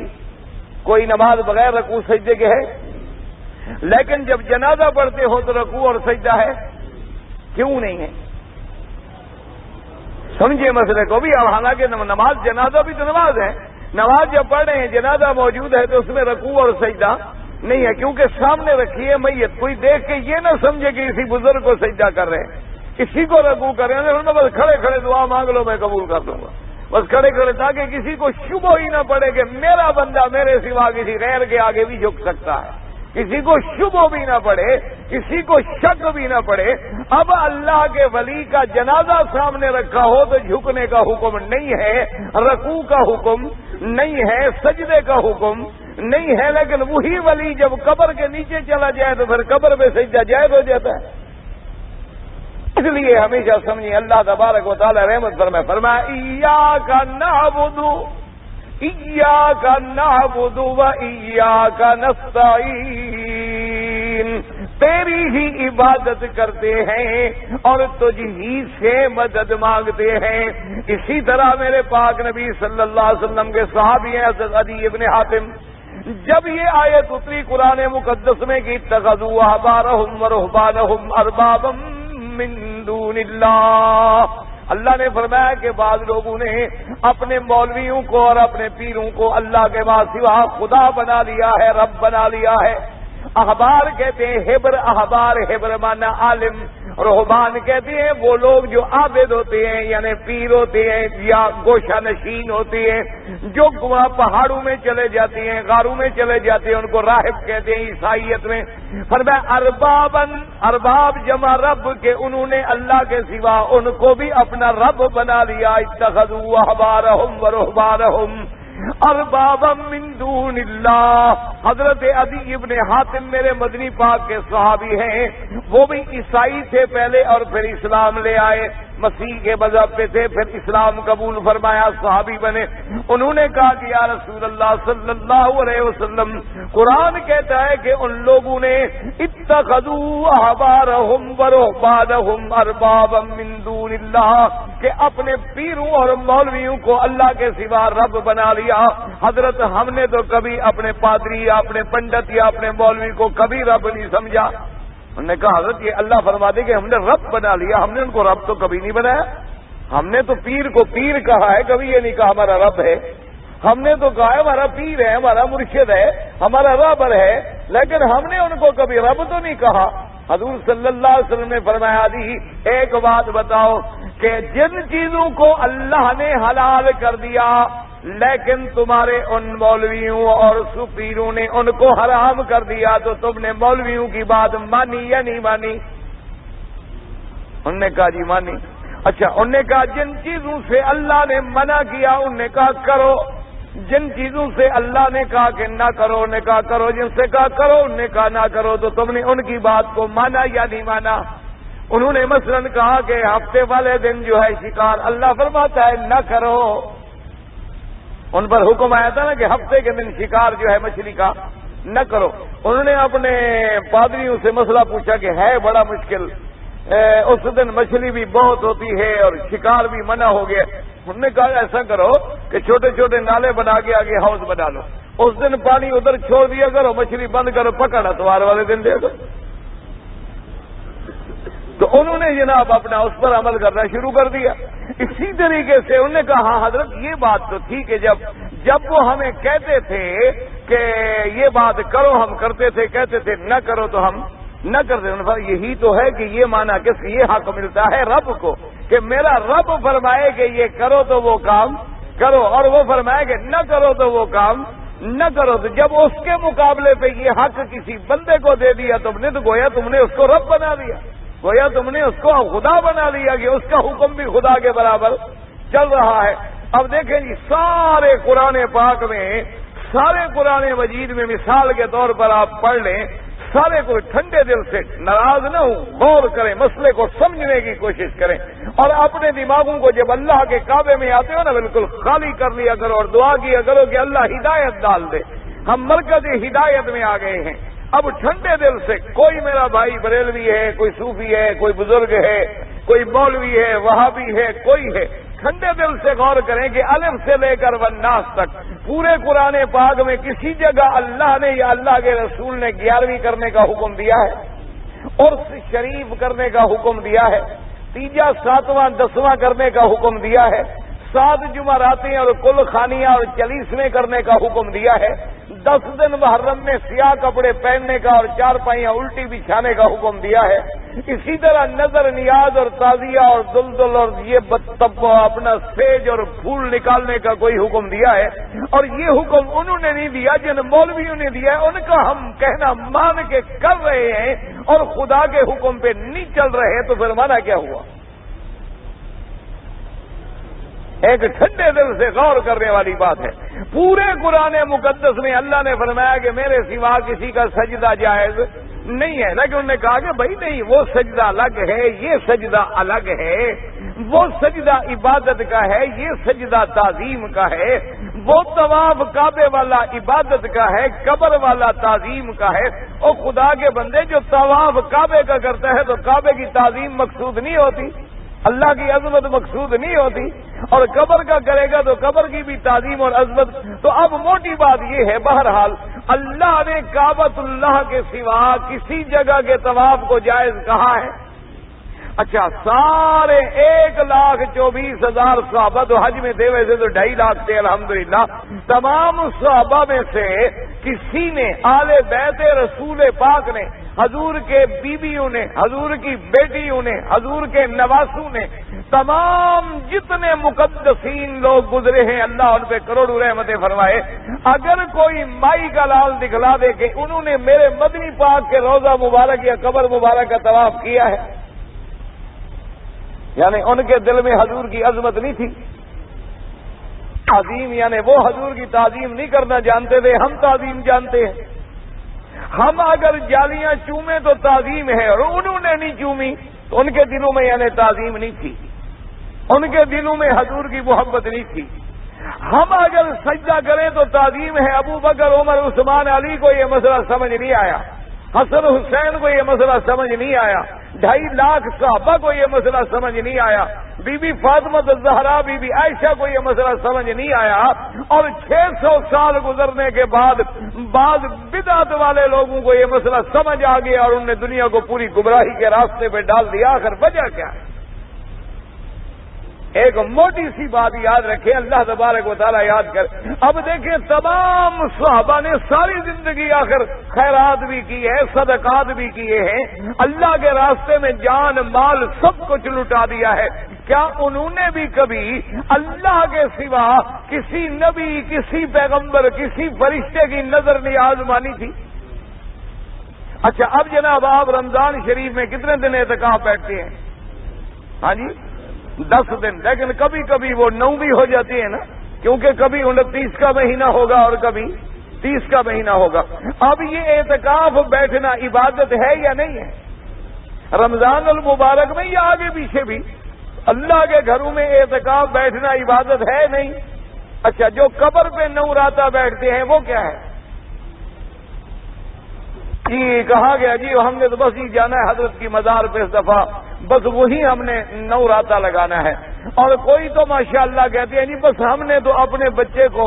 کوئی نماز بغیر رکوع سجدے کے ہے؟ لیکن جب جنازہ پڑھتے ہو تو رکوع اور سجدہ ہے، کیوں نہیں ہے؟ سمجھے مسئلے کو بھی۔ اب حالانکہ نماز، جنازہ بھی تو نماز ہے، نماز جب پڑھ رہے ہیں جنازہ موجود ہے تو اس میں رکوع اور سجدہ نہیں ہے، کیونکہ سامنے رکھی ہے میت۔ کوئی دیکھ کے یہ نہ سمجھے کہ کسی بزرگ کو سجدہ کر رہے ہیں، کسی کو رکوع کر رہے ہیں، بس کھڑے کھڑے دعا مانگ لو میں قبول کر دوں گا، بس کھڑے کھڑے، تاکہ کسی کو شبہ ہی نہ پڑے کہ میرا بندہ میرے سوا کسی غیر کے آگے بھی جھک سکتا ہے، کسی کو شبہ بھی نہ پڑے، کسی کو شک بھی نہ پڑے۔ اب اللہ کے ولی کا جنازہ سامنے رکھا ہو تو جھکنے کا حکم نہیں ہے، رکوع کا حکم نہیں ہے، سجدے کا حکم نہیں ہے، لیکن وہی ولی جب قبر کے نیچے چلا جائے تو پھر قبر میں سجدہ جائز ہو جاتا ہے۔ اس لیے ہمیشہ سمجھیں، اللہ تبارک و تعالی رحمت فرمایا ایاک نعبد ایاک نعبد و ایاک نستعین، تیری ہی عبادت کرتے ہیں اور تجھ ہی سے مدد مانگتے ہیں۔ اسی طرح میرے پاک نبی صلی اللہ علیہ وسلم کے صحابی ہیں حضرت عدی ابن حاتم، جب یہ آیت اتری قرآن مقدس میں کہ اتخذوا احبارهم ورهبانهم اربابا من دون اللہ، اللہ نے فرمایا کہ بعض لوگوں نے اپنے مولویوں کو اور اپنے پیروں کو اللہ کے سوا خدا بنا لیا ہے، رب بنا لیا ہے۔ احبار کہتے ہیں حبر، احبار حبر مانا عالم، رہبان کہتے ہیں وہ لوگ جو عابد ہوتے ہیں، یعنی پیر ہوتے ہیں یا گوشہ نشین ہوتے ہیں، جو پہاڑوں میں چلے جاتے ہیں، غاروں میں چلے جاتے ہیں، ان کو راہب کہتے ہیں عیسائیت میں۔ فرمایا اربابن، ارباب جمع رب کے، انہوں نے اللہ کے سوا ان کو بھی اپنا رب بنا لیا۔ اتخذوا احبارهم ورهبانهم اربابا من دون اللہ۔ حضرت عدی ابن حاتم میرے مدنی پاک کے صحابی ہیں، وہ بھی عیسائی تھے پہلے اور پھر اسلام لے آئے، مسیح کے مذہب پہ تھے، پھر اسلام قبول فرمایا، صحابی بنے۔ انہوں نے کہا کہ یا رسول اللہ صلی اللہ علیہ وسلم، قرآن کہتا ہے کہ ان لوگوں نے اتخذوا احبارهم ورهبانهم اربابا من دون اللہ، کہ اپنے پیروں اور مولویوں کو اللہ کے سوا رب بنا لیا۔ حضرت ہم نے تو کبھی اپنے پادری یا اپنے پنڈت یا اپنے مولوی کو کبھی رب نہیں سمجھا۔ انہوں نے کہا حضرت یہ اللہ فرما دے کہ ہم نے رب بنا لیا، ہم نے ان کو رب تو کبھی نہیں بنایا، ہم نے تو پیر کو پیر کہا ہے، کبھی یہ نہیں کہا ہمارا رب ہے۔ ہم نے تو کہا ہے ہمارا پیر ہے، ہمارا مرشد ہے، ہمارا رہبر ہے، لیکن ہم نے ان کو کبھی رب تو نہیں کہا۔ حضور صلی اللہ علیہ وسلم نے فرمایا دی ایک بات بتاؤ کہ جن چیزوں کو اللہ نے حلال کر دیا لیکن تمہارے ان مولویوں اور پیروں نے ان کو حرام کر دیا، تو تم نے مولویوں کی بات مانی یا نہیں مانی؟ انہوں نے کہا جی مانی۔ اچھا، انہوں نے کہا جن چیزوں سے اللہ نے منع کیا انہوں نے کہا کرو، جن چیزوں سے اللہ نے کہا کہ نہ کرو انہوں نے کہا کرو، جن سے کہا کرو انہوں نے کہا نہ کرو، تو تم نے ان کی بات کو مانا یا نہیں مانا؟ انہوں نے مثلا کہا کہ ہفتے والے دن جو ہے شکار اللہ فرماتا ہے نہ کرو، ان پر حکم آیا تھا نا کہ ہفتے کے دن شکار جو ہے مچھلی کا نہ کرو۔ انہوں نے اپنے پادریوں سے مسئلہ پوچھا کہ ہے بڑا مشکل، اس دن مچھلی بھی بہت ہوتی ہے اور شکار بھی منع ہو گیا۔ انہوں نے کہا ایسا کرو کہ چھوٹے چھوٹے نالے بنا کے آگے ہاؤس بنا لو، اس دن پانی ادھر چھوڑ دیا کرو، مچھلی بند کرو، پکڑ اتوار والے دن دے دو۔ تو انہوں نے جناب اپنا اس پر عمل کرنا شروع کر دیا۔ اسی طریقے سے انہوں نے کہا ہاں حضرت یہ بات تو ٹھیک ہے، جب وہ ہمیں کہتے تھے کہ یہ بات کرو ہم کرتے تھے، کہتے تھے نہ کرو تو ہم نہ کرتے. یہی تو ہے کہ یہ معنی کس یہ حق ملتا ہے رب کو کہ میرا رب فرمائے کہ یہ کرو تو وہ کام کرو، اور وہ فرمائے کہ نہ کرو تو وہ کام نہ کرو. تو جب اس کے مقابلے پہ یہ حق کسی بندے کو دے دیا تم نے، تو گویا تم نے اس کو رب بنا دیا، گویا تم نے اس کو خدا بنا دیا کہ اس کا حکم بھی خدا کے برابر چل رہا ہے. اب دیکھیں جی سارے قرآن پاک میں، سارے قرآن مجید میں مثال کے طور پر آپ پڑھ لیں، سارے کو ٹھنڈے دل سے ناراض نہ ہوں، غور کریں، مسئلے کو سمجھنے کی کوشش کریں، اور اپنے دماغوں کو جب اللہ کے کعبے میں آتے ہو نا بالکل خالی کر لیا کرو اور دعا کیا کرو کہ اللہ ہدایت ڈال دے. ہم مرکز ہدایت میں آ گئے ہیں. اب ٹھنڈے دل سے کوئی میرا بھائی بریلوی ہے، کوئی صوفی ہے، کوئی بزرگ ہے، کوئی مولوی ہے، وہابی ہے، کوئی ہے، ٹھنڈے دل سے غور کریں کہ الف سے لے کر والناس تک پورے قرآن پاک میں کسی جگہ اللہ نے یا اللہ کے رسول نے 11ویں کرنے کا حکم دیا ہے، عرس شریف کرنے کا حکم دیا ہے، تیجا 7واں 10واں کرنے کا حکم دیا ہے، 7 جمعراتیں اور کل خانیاں اور 40ویں کرنے کا حکم دیا ہے، 10 دن محرم میں سیاہ کپڑے پہننے کا اور 4 پائیاں الٹی بچھانے کا حکم دیا ہے. اسی طرح نظر نیاز اور تازیہ اور دلدل اور یہ اپنا سیج اور پھول نکالنے کا کوئی حکم دیا ہے. اور یہ حکم انہوں نے نہیں دیا جن مولویوں نے دیا ہے، ان کا ہم کہنا مان کے کر رہے ہیں اور خدا کے حکم پہ نہیں چل رہے، تو پھر مانا کیا ہوا؟ ایک ٹھنڈے دل سے غور کرنے والی بات ہے. پورے قرآن مقدس میں اللہ نے فرمایا کہ میرے سوا کسی کا سجدہ جائز نہیں ہے، لیکن انہوں نے کہا کہ بھائی نہیں، وہ سجدہ الگ ہے، یہ سجدہ الگ ہے، وہ سجدہ عبادت کا ہے، یہ سجدہ تعظیم کا ہے، وہ طواف کعبے والا عبادت کا ہے، قبر والا تعظیم کا ہے. اور خدا کے بندے جو طواف کعبے کا کرتا ہے تو کعبے کی تعظیم مقصود نہیں ہوتی، اللہ کی عظمت مقصود نہیں ہوتی، اور قبر کا کرے گا تو قبر کی بھی تعظیم اور عظمت. تو اب موٹی بات یہ ہے، بہرحال اللہ نے کعبۃ اللہ کے سوا کسی جگہ کے طواف کو جائز کہا ہے. اچھا، سارے 1,24,000 صحابہ تو حج میں تھے، ویسے تو 2.5 لاکھ تھے الحمدللہ. تمام صحابہ میں سے کسی نے، آل بیت رسول پاک نے، حضور کے بیویوں نے، حضور کی بیٹیوں نے، حضور کے نواسوں نے، تمام جتنے مقدسین لوگ گزرے ہیں، اللہ ان پہ کروڑوں رحمتیں فرمائے، اگر کوئی مائی کا لال دکھلا دے کہ انہوں نے میرے مدنی پاک کے روضہ مبارک یا قبر مبارک کا طواف کیا ہے، یعنی ان کے دل میں حضور کی عظمت نہیں تھی، تعظیم، یعنی وہ حضور کی تعظیم نہیں کرنا جانتے تھے، ہم تعظیم جانتے ہیں. ہم اگر جالیاں چومیں تو تعظیم ہے، اور انہوں نے نہیں چومی تو ان کے دلوں میں یعنی تعظیم نہیں تھی، ان کے دلوں میں حضور کی محبت نہیں تھی. ہم اگر سجدہ کریں تو تعظیم ہے، ابو بکر، عمر، عثمان، علی کو یہ مسئلہ سمجھ نہیں آیا، حسن حسین کو یہ مسئلہ سمجھ نہیں آیا، 2.5 لاکھ صحابہ کو یہ مسئلہ سمجھ نہیں آیا، بی بی فاطمہ الزہرا، بی بی عائشہ کو یہ مسئلہ سمجھ نہیں آیا. اور 600 سال گزرنے کے بعد بعض بدعت والے لوگوں کو یہ مسئلہ سمجھ آ گیا اور انہوں نے دنیا کو پوری گمراہی کے راستے پہ ڈال دیا. آخر وجہ کیا ہے؟ ایک موٹی سی بات یاد رکھیں، اللہ تبارک و تعالیٰ یاد کر. اب دیکھیں تمام صحابہ نے ساری زندگی آخر خیرات بھی کی ہے، صدقات بھی کیے ہیں، اللہ کے راستے میں جان مال سب کچھ لٹا دیا ہے. کیا انہوں نے بھی کبھی اللہ کے سوا کسی نبی، کسی پیغمبر، کسی فرشتے کی نظر نیاز مانی تھی؟ اچھا، اب جناب آپ رمضان شریف میں کتنے دن اعتکاف بیٹھتے ہیں؟ ہاں جی، 10 دن. لیکن کبھی کبھی وہ 9 بھی ہو جاتی ہے نا، کیونکہ کبھی 29 کا مہینہ ہوگا اور کبھی 30 کا مہینہ ہوگا. اب یہ اعتکاف بیٹھنا عبادت ہے یا نہیں ہے؟ رمضان المبارک میں یا آگے پیچھے بھی اللہ کے گھروں میں اعتکاف بیٹھنا عبادت ہے نہیں؟ اچھا، جو قبر پہ 9 راتہ بیٹھتے ہیں وہ کیا ہے؟ جی کہا گیا جی ہم نے تو بس ہی جانا ہے حضرت کی مزار پہ اس دفعہ، بس وہی ہم نے 9 راتہ لگانا ہے. اور کوئی تو ماشاءاللہ کہتے ہیں جی بس ہم نے تو اپنے بچے کو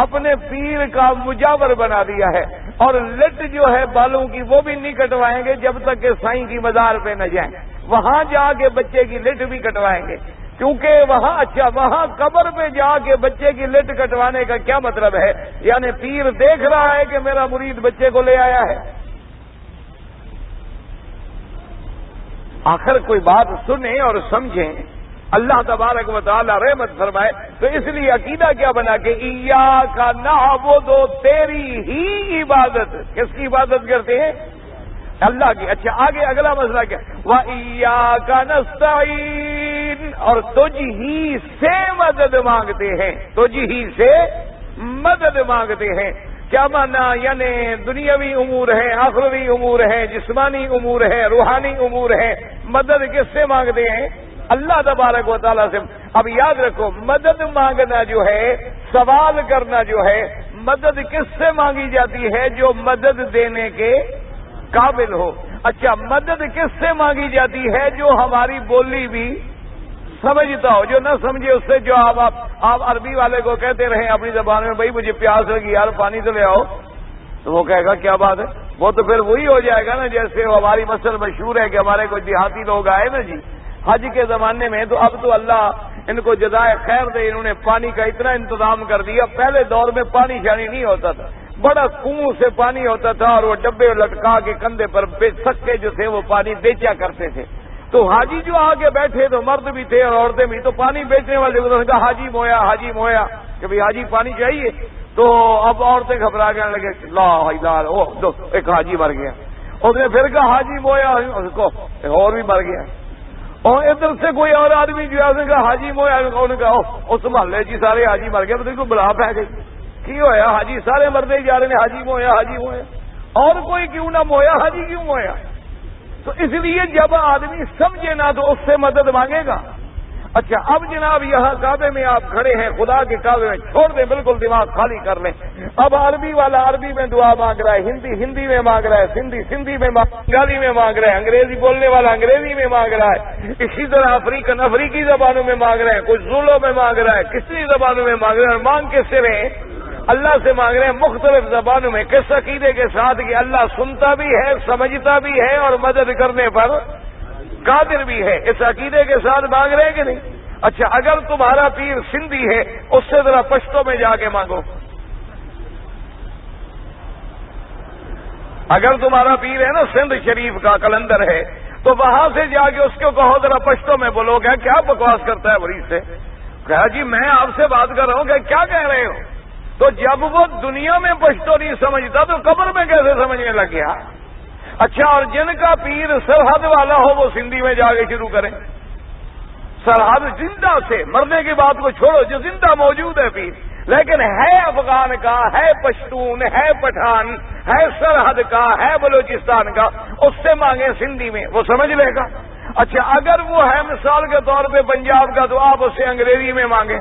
اپنے پیر کا مجاور بنا دیا ہے، اور لٹ جو ہے بالوں کی وہ بھی نہیں کٹوائیں گے جب تک کہ سائیں کی مزار پہ نہ جائیں، وہاں جا کے بچے کی لٹ بھی کٹوائیں گے. کیونکہ وہاں قبر پہ جا کے بچے کی لٹ کٹوانے کا کیا مطلب ہے؟ یعنی پیر دیکھ رہا ہے کہ میرا مرید بچے کو لے آیا ہے۔ آخر کوئی بات سنیں اور سمجھیں، اللہ تبارک و تعالی رحمت فرمائے۔ تو اس لیے عقیدہ کیا بنا کہ ایاک نعبد، تیری ہی عبادت۔ کس کی عبادت کرتے ہیں؟ اللہ کی۔ اچھا آگے اگلا مسئلہ کیا؟ وَإِيَّاكَ نَسْتَعِينُ، اور تجھ ہی سے مدد مانگتے ہیں، تجھ ہی سے مدد مانگتے ہیں۔ کیا مانا؟ یعنی دنیاوی امور ہیں، آخروی امور ہیں، جسمانی امور ہیں، روحانی امور ہیں، مدد کس سے مانگتے ہیں؟ اللہ تبارک و تعالیٰ سے۔ اب یاد رکھو، مدد مانگنا جو ہے، سوال کرنا جو ہے، مدد کس سے مانگی جاتی ہے؟ جو مدد دینے کے قابل ہو۔ اچھا مدد کس سے مانگی جاتی ہے؟ جو ہماری بولی بھی سمجھتا ہو، جو نہ سمجھے اس سے۔ جو آپ عربی والے کو کہتے رہیں اپنی زبان میں، بھائی مجھے پیاس لگی یار پانی تو لے آؤ، تو وہ کہے گا کیا بات ہے؟ وہ تو پھر وہی ہو جائے گا نا، جیسے ہماری مثل مشہور ہے کہ ہمارے کوئی دیہاتی لوگ آئے نا جی حج کے زمانے میں، تو اب تو اللہ ان کو جزائے خیر دے، انہوں نے پانی کا اتنا انتظام کر دیا۔ پہلے دور میں پانی شانی نہیں ہوتا تھا، بڑا کنویں سے پانی ہوتا تھا، اور وہ ڈبے لٹکا کے کندھے پر سکے جو تھے وہ پانی بیچا کرتے تھے۔ تو حاجی جو آگے بیٹھے تو مرد بھی تھے اور عورتیں بھی، تو پانی بیچنے والے کو کہا حاجی مویا، حاجی مویا، کہ بھائی حاجی پانی چاہیے۔ تو اب عورتیں گھبرا کے لگے، لا دو ایک حاجی مر گیا۔ اس نے پھر کہا حاجی مویا، اس کو اور بھی مر گیا۔ اور ادھر سے کوئی اور آدمی جو ہے اس نے کہا حاجی مویا، انہوں نے کہا اس محلے جی سارے حاجی مر گئے، تو کو بلا پہ گئی کی ہوا حاجی سارے مردے جا رہے ہیں، حاجی مویا حاجی مویا، اور کوئی کیوں نہ مویا، حاجی کیوں مویا؟ تو اس لیے جب آدمی سمجھے نا تو اس سے مدد مانگے گا۔ اچھا اب جناب یہاں کعبے میں آپ کھڑے ہیں، خدا کے کعبے میں چھوڑ دیں، بالکل دماغ خالی کر لیں۔ اب عربی والا عربی میں دعا مانگ رہا ہے، ہندی میں مانگ رہا ہے، سندھی میں بنگالی میں مانگ رہا ہے، انگریزی بولنے والا انگریزی میں مانگ رہا ہے، اسی طرح افریقی زبانوں میں مانگ رہے ہیں، کچھ زولو میں مانگ رہا ہے، کسی زبانوں میں مانگ رہے ہیں، اور مانگ کس سے رہے؟ اللہ سے مانگ رہے ہیں مختلف زبانوں میں، کس عقیدے کے ساتھ کہ اللہ سنتا بھی ہے، سمجھتا بھی ہے، اور مدد کرنے پر قادر بھی ہے۔ اس عقیدے کے ساتھ مانگ رہے ہیں کہ نہیں؟ اچھا اگر تمہارا پیر سندھی ہے، اس سے ذرا پشتوں میں جا کے مانگو۔ اگر تمہارا پیر ہے نا سندھ شریف کا کلندر ہے، تو وہاں سے جا کے اس کو کہو ذرا پشتوں میں بولو، کیا بکواس کرتا ہے مریض سے؟ کہا جی میں آپ سے بات کر رہا ہوں کہ کیا کہہ رہے ہو؟ تو جب وہ دنیا میں پشتو نہیں سمجھتا تو قبر میں کیسے سمجھنے لگ گیا؟ اچھا اور جن کا پیر سرحد والا ہو وہ سندھی میں جا کے شروع کریں، سرحد زندہ سے، مرنے کی بات کو چھوڑو، جو زندہ موجود ہے پیر، لیکن ہے افغان کا، ہے پشتون، ہے پٹھان، ہے سرحد کا، ہے بلوچستان کا، اس سے مانگے سندھی میں، وہ سمجھ لے گا۔ اچھا اگر وہ ہے مثال کے طور پہ پنجاب کا، تو آپ اس سے انگریزی میں مانگیں،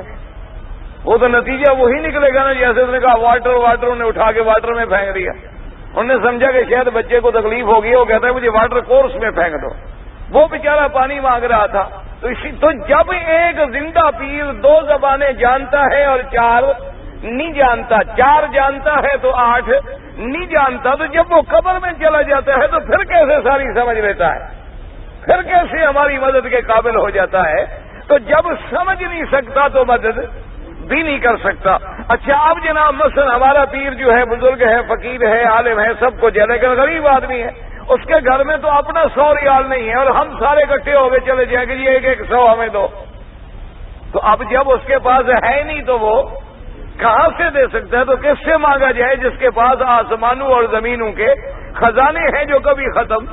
وہ تو نتیجہ وہی نکلے گا نا، جیسے اس نے کہا واٹر نے اٹھا کے واٹر میں پھینک دیا، انہوں نے سمجھا کہ شاید بچے کو تکلیف ہوگی، وہ کہتا ہے مجھے واٹر کورس میں پھینک دو، وہ بیچارہ پانی مانگ رہا تھا۔ تو جب ایک زندہ پیر 2 زبانیں جانتا ہے اور 4 نہیں جانتا، 4 جانتا ہے تو 8 نہیں جانتا، تو جب وہ قبر میں چلا جاتا ہے تو پھر کیسے ساری سمجھ لیتا ہے؟ پھر کیسے ہماری مدد کے قابل ہو جاتا ہے؟ تو جب سمجھ نہیں سکتا تو مدد بھی نہیں کر سکتا۔ اچھا اب جناب مثلا ہمارا پیر جو ہے بزرگ ہے، فقیر ہے، عالم ہے، سب کچھ ہے، لیکن غریب آدمی ہے، اس کے گھر میں تو اپنا 100 ریال نہیں ہے، اور ہم سارے اکٹھے ہو گئے چلے جائیں کہ جی 100 ہمیں دو، تو اب جب اس کے پاس ہے نہیں تو وہ کہاں سے دے سکتا ہے؟ تو کس سے مانگا جائے؟ جس کے پاس آسمانوں اور زمینوں کے خزانے ہیں جو کبھی ختم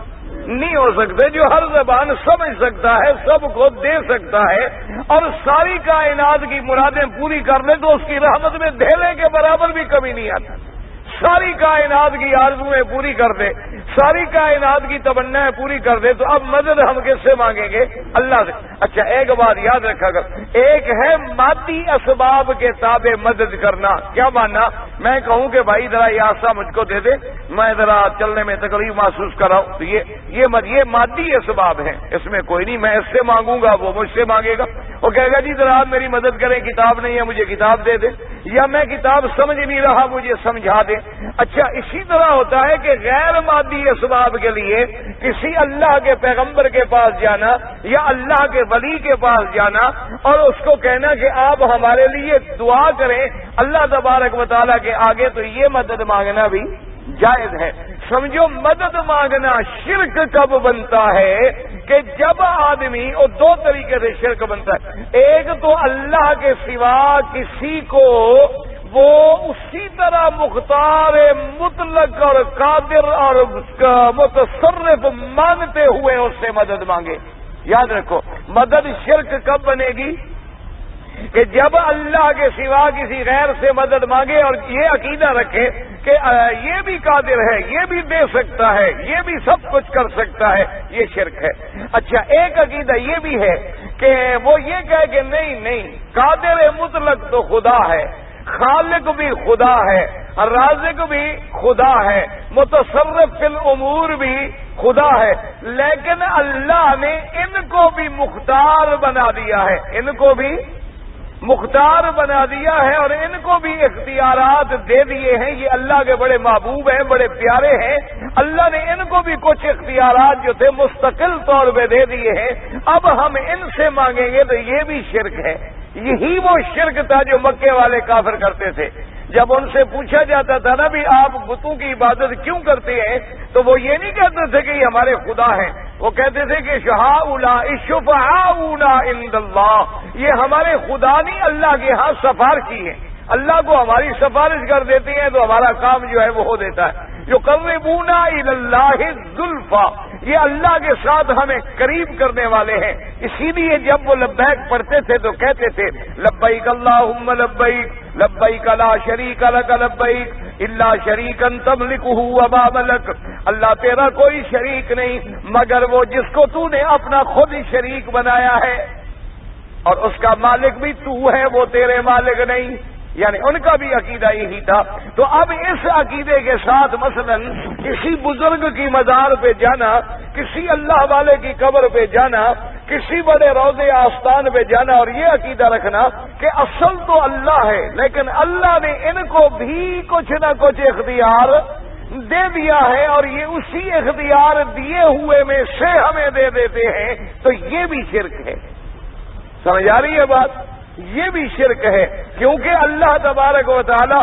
نہیں ہو سکتے، جو ہر زبان سمجھ سکتا ہے، سب کو دے سکتا ہے، اور ساری کائنات کی مرادیں پوری کر لے تو اس کی رحمت میں دھیلے کے برابر بھی کمی نہیں آتی، ساری کائنات کی آرزویں پوری کر دے، ساری کائنات کی تمنائیں پوری کر دے، تو اب مدد ہم کس سے مانگیں گے؟ اللہ سے۔ اچھا ایک بات یاد رکھا کر، ایک ہے مادی اسباب کے تابع مدد کرنا، کیا ماننا؟ میں کہوں کہ بھائی ذرا یہ آسا مجھ کو دے دے، میں ذرا چلنے میں تکلیف محسوس کر رہا ہوں، تو یہ مادی اسباب ہیں، اس میں کوئی نہیں، میں اس سے مانگوں گا، وہ مجھ سے مانگے گا، وہ کہے گا جی ذرا آپ میری مدد کریں، کتاب نہیں ہے مجھے کتاب دے دیں، یا میں کتاب سمجھ نہیں رہا مجھے سمجھا دیں۔ اچھا اسی طرح ہوتا ہے کہ غیر مادی مادی اسباب کے لیے کسی اللہ کے پیغمبر کے پاس جانا یا اللہ کے ولی کے پاس جانا اور اس کو کہنا کہ آپ ہمارے لیے دعا کریں اللہ تبارک و تعالیٰ کے آگے، تو یہ مدد مانگنا بھی جائز ہے۔ سمجھو مدد مانگنا شرک کب بنتا ہے کہ جب آدمی، اور دو طریقے سے شرک بنتا ہے، ایک تو اللہ کے سوا کسی کو وہ اسی طرح مختار مطلق اور قادر اور متصرف مانتے ہوئے اس سے مدد مانگے۔ یاد رکھو مدد شرک کب بنے گی کہ جب اللہ کے سوا کسی غیر سے مدد مانگے اور یہ عقیدہ رکھے کہ یہ بھی قادر ہے، یہ بھی دے سکتا ہے، یہ بھی سب کچھ کر سکتا ہے، یہ شرک ہے۔ اچھا ایک عقیدہ یہ بھی ہے کہ وہ یہ کہے کہ نہیں قادر مطلق تو خدا ہے، خالق بھی خدا ہے، رازق بھی خدا ہے، متصرف فی الامور بھی خدا ہے، لیکن اللہ نے ان کو بھی مختار بنا دیا ہے، ان کو بھی مختار بنا دیا ہے اور ان کو بھی اختیارات دے دیے ہیں۔ یہ اللہ کے بڑے محبوب ہیں، بڑے پیارے ہیں، اللہ نے ان کو بھی کچھ اختیارات جو تھے مستقل طور پہ دے دیے ہیں۔ اب ہم ان سے مانگیں گے تو یہ بھی شرک ہے۔ یہی وہ شرک تھا جو مکے والے کافر کرتے تھے۔ جب ان سے پوچھا جاتا تھا نا بھی آپ بتوں کی عبادت کیوں کرتے ہیں، تو وہ یہ نہیں کہتے تھے کہ یہ ہمارے خدا ہیں، وہ کہتے تھے کہ شفعاؤنا عند اللہ، یہ ہمارے خدا نہیں اللہ کے ہاں سفارشی ہیں، اللہ کو ہماری سفارش کر دیتے ہیں تو ہمارا کام جو ہے وہ ہو دیتا ہے۔ یقربونا الی اللہ زلفیٰ، یہ اللہ کے ساتھ ہمیں قریب کرنے والے ہیں۔ اسی لیے جب وہ لبیک پڑھتے تھے تو کہتے تھے لبیک اللہم لبیک لبیک لا شریک لک لبیک الا شریکا تملکہ وما ملک، اللہ تیرا کوئی شریک نہیں مگر وہ جس کو تو نے اپنا خود ہی شریک بنایا ہے، اور اس کا مالک بھی تو ہے، وہ تیرے مالک نہیں۔ یعنی ان کا بھی عقیدہ یہی تھا۔ تو اب اس عقیدے کے ساتھ مثلا کسی بزرگ کی مزار پہ جانا، کسی اللہ والے کی قبر پہ جانا، کسی بڑے روضے آستان پہ جانا اور یہ عقیدہ رکھنا کہ اصل تو اللہ ہے لیکن اللہ نے ان کو بھی کچھ نہ کچھ اختیار دے دیا ہے اور یہ اسی اختیار دیے ہوئے میں سے ہمیں دے دیتے ہیں، تو یہ بھی شرک ہے۔ سمجھ آ رہی ہے بات؟ یہ بھی شرک ہے، کیونکہ اللہ تبارک و تعالی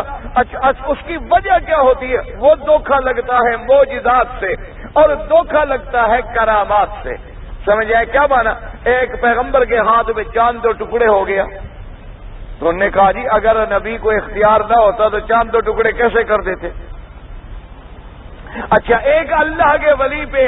اس کی وجہ کیا ہوتی ہے؟ وہ دھوکہ لگتا ہے معجزات سے اور دھوکہ لگتا ہے کرامات سے۔ سمجھ آئے کیا مانا؟ ایک پیغمبر کے ہاتھ میں چاند 2 ٹکڑے ہو گیا تو انہوں نے کہا جی اگر نبی کو اختیار نہ ہوتا تو چاند 2 ٹکڑے کیسے کر دیتے؟ اچھا ایک اللہ کے ولی پہ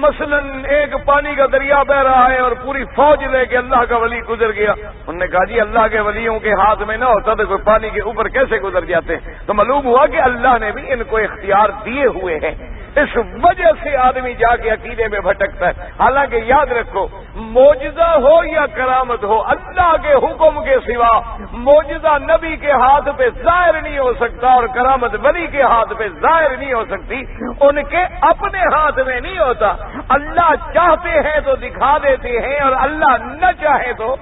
مثلا ایک پانی کا دریا بہ رہا ہے اور پوری فوج لے کے اللہ کا ولی گزر گیا، انہوں نے کہا جی اللہ کے ولیوں کے ہاتھ میں نہ ہوتا تو کوئی پانی کے اوپر کیسے گزر جاتے؟ تو معلوم ہوا کہ اللہ نے بھی ان کو اختیار دیے ہوئے ہیں۔ اس وجہ سے آدمی جا کے عقیدے میں بھٹکتا ہے۔ حالانکہ یاد رکھو معجزہ ہو یا کرامت ہو، اللہ کے حکم کے سوا معجزہ نبی کے ہاتھ پہ ظاہر نہیں ہو سکتا اور کرامت ولی کے ہاتھ پہ ظاہر نہیں ہو سکتی، ان کے اپنے ہاتھ میں نہیں ہوتا۔ اللہ چاہتے ہیں تو دکھا دیتے ہیں اور اللہ نہ چاہے تو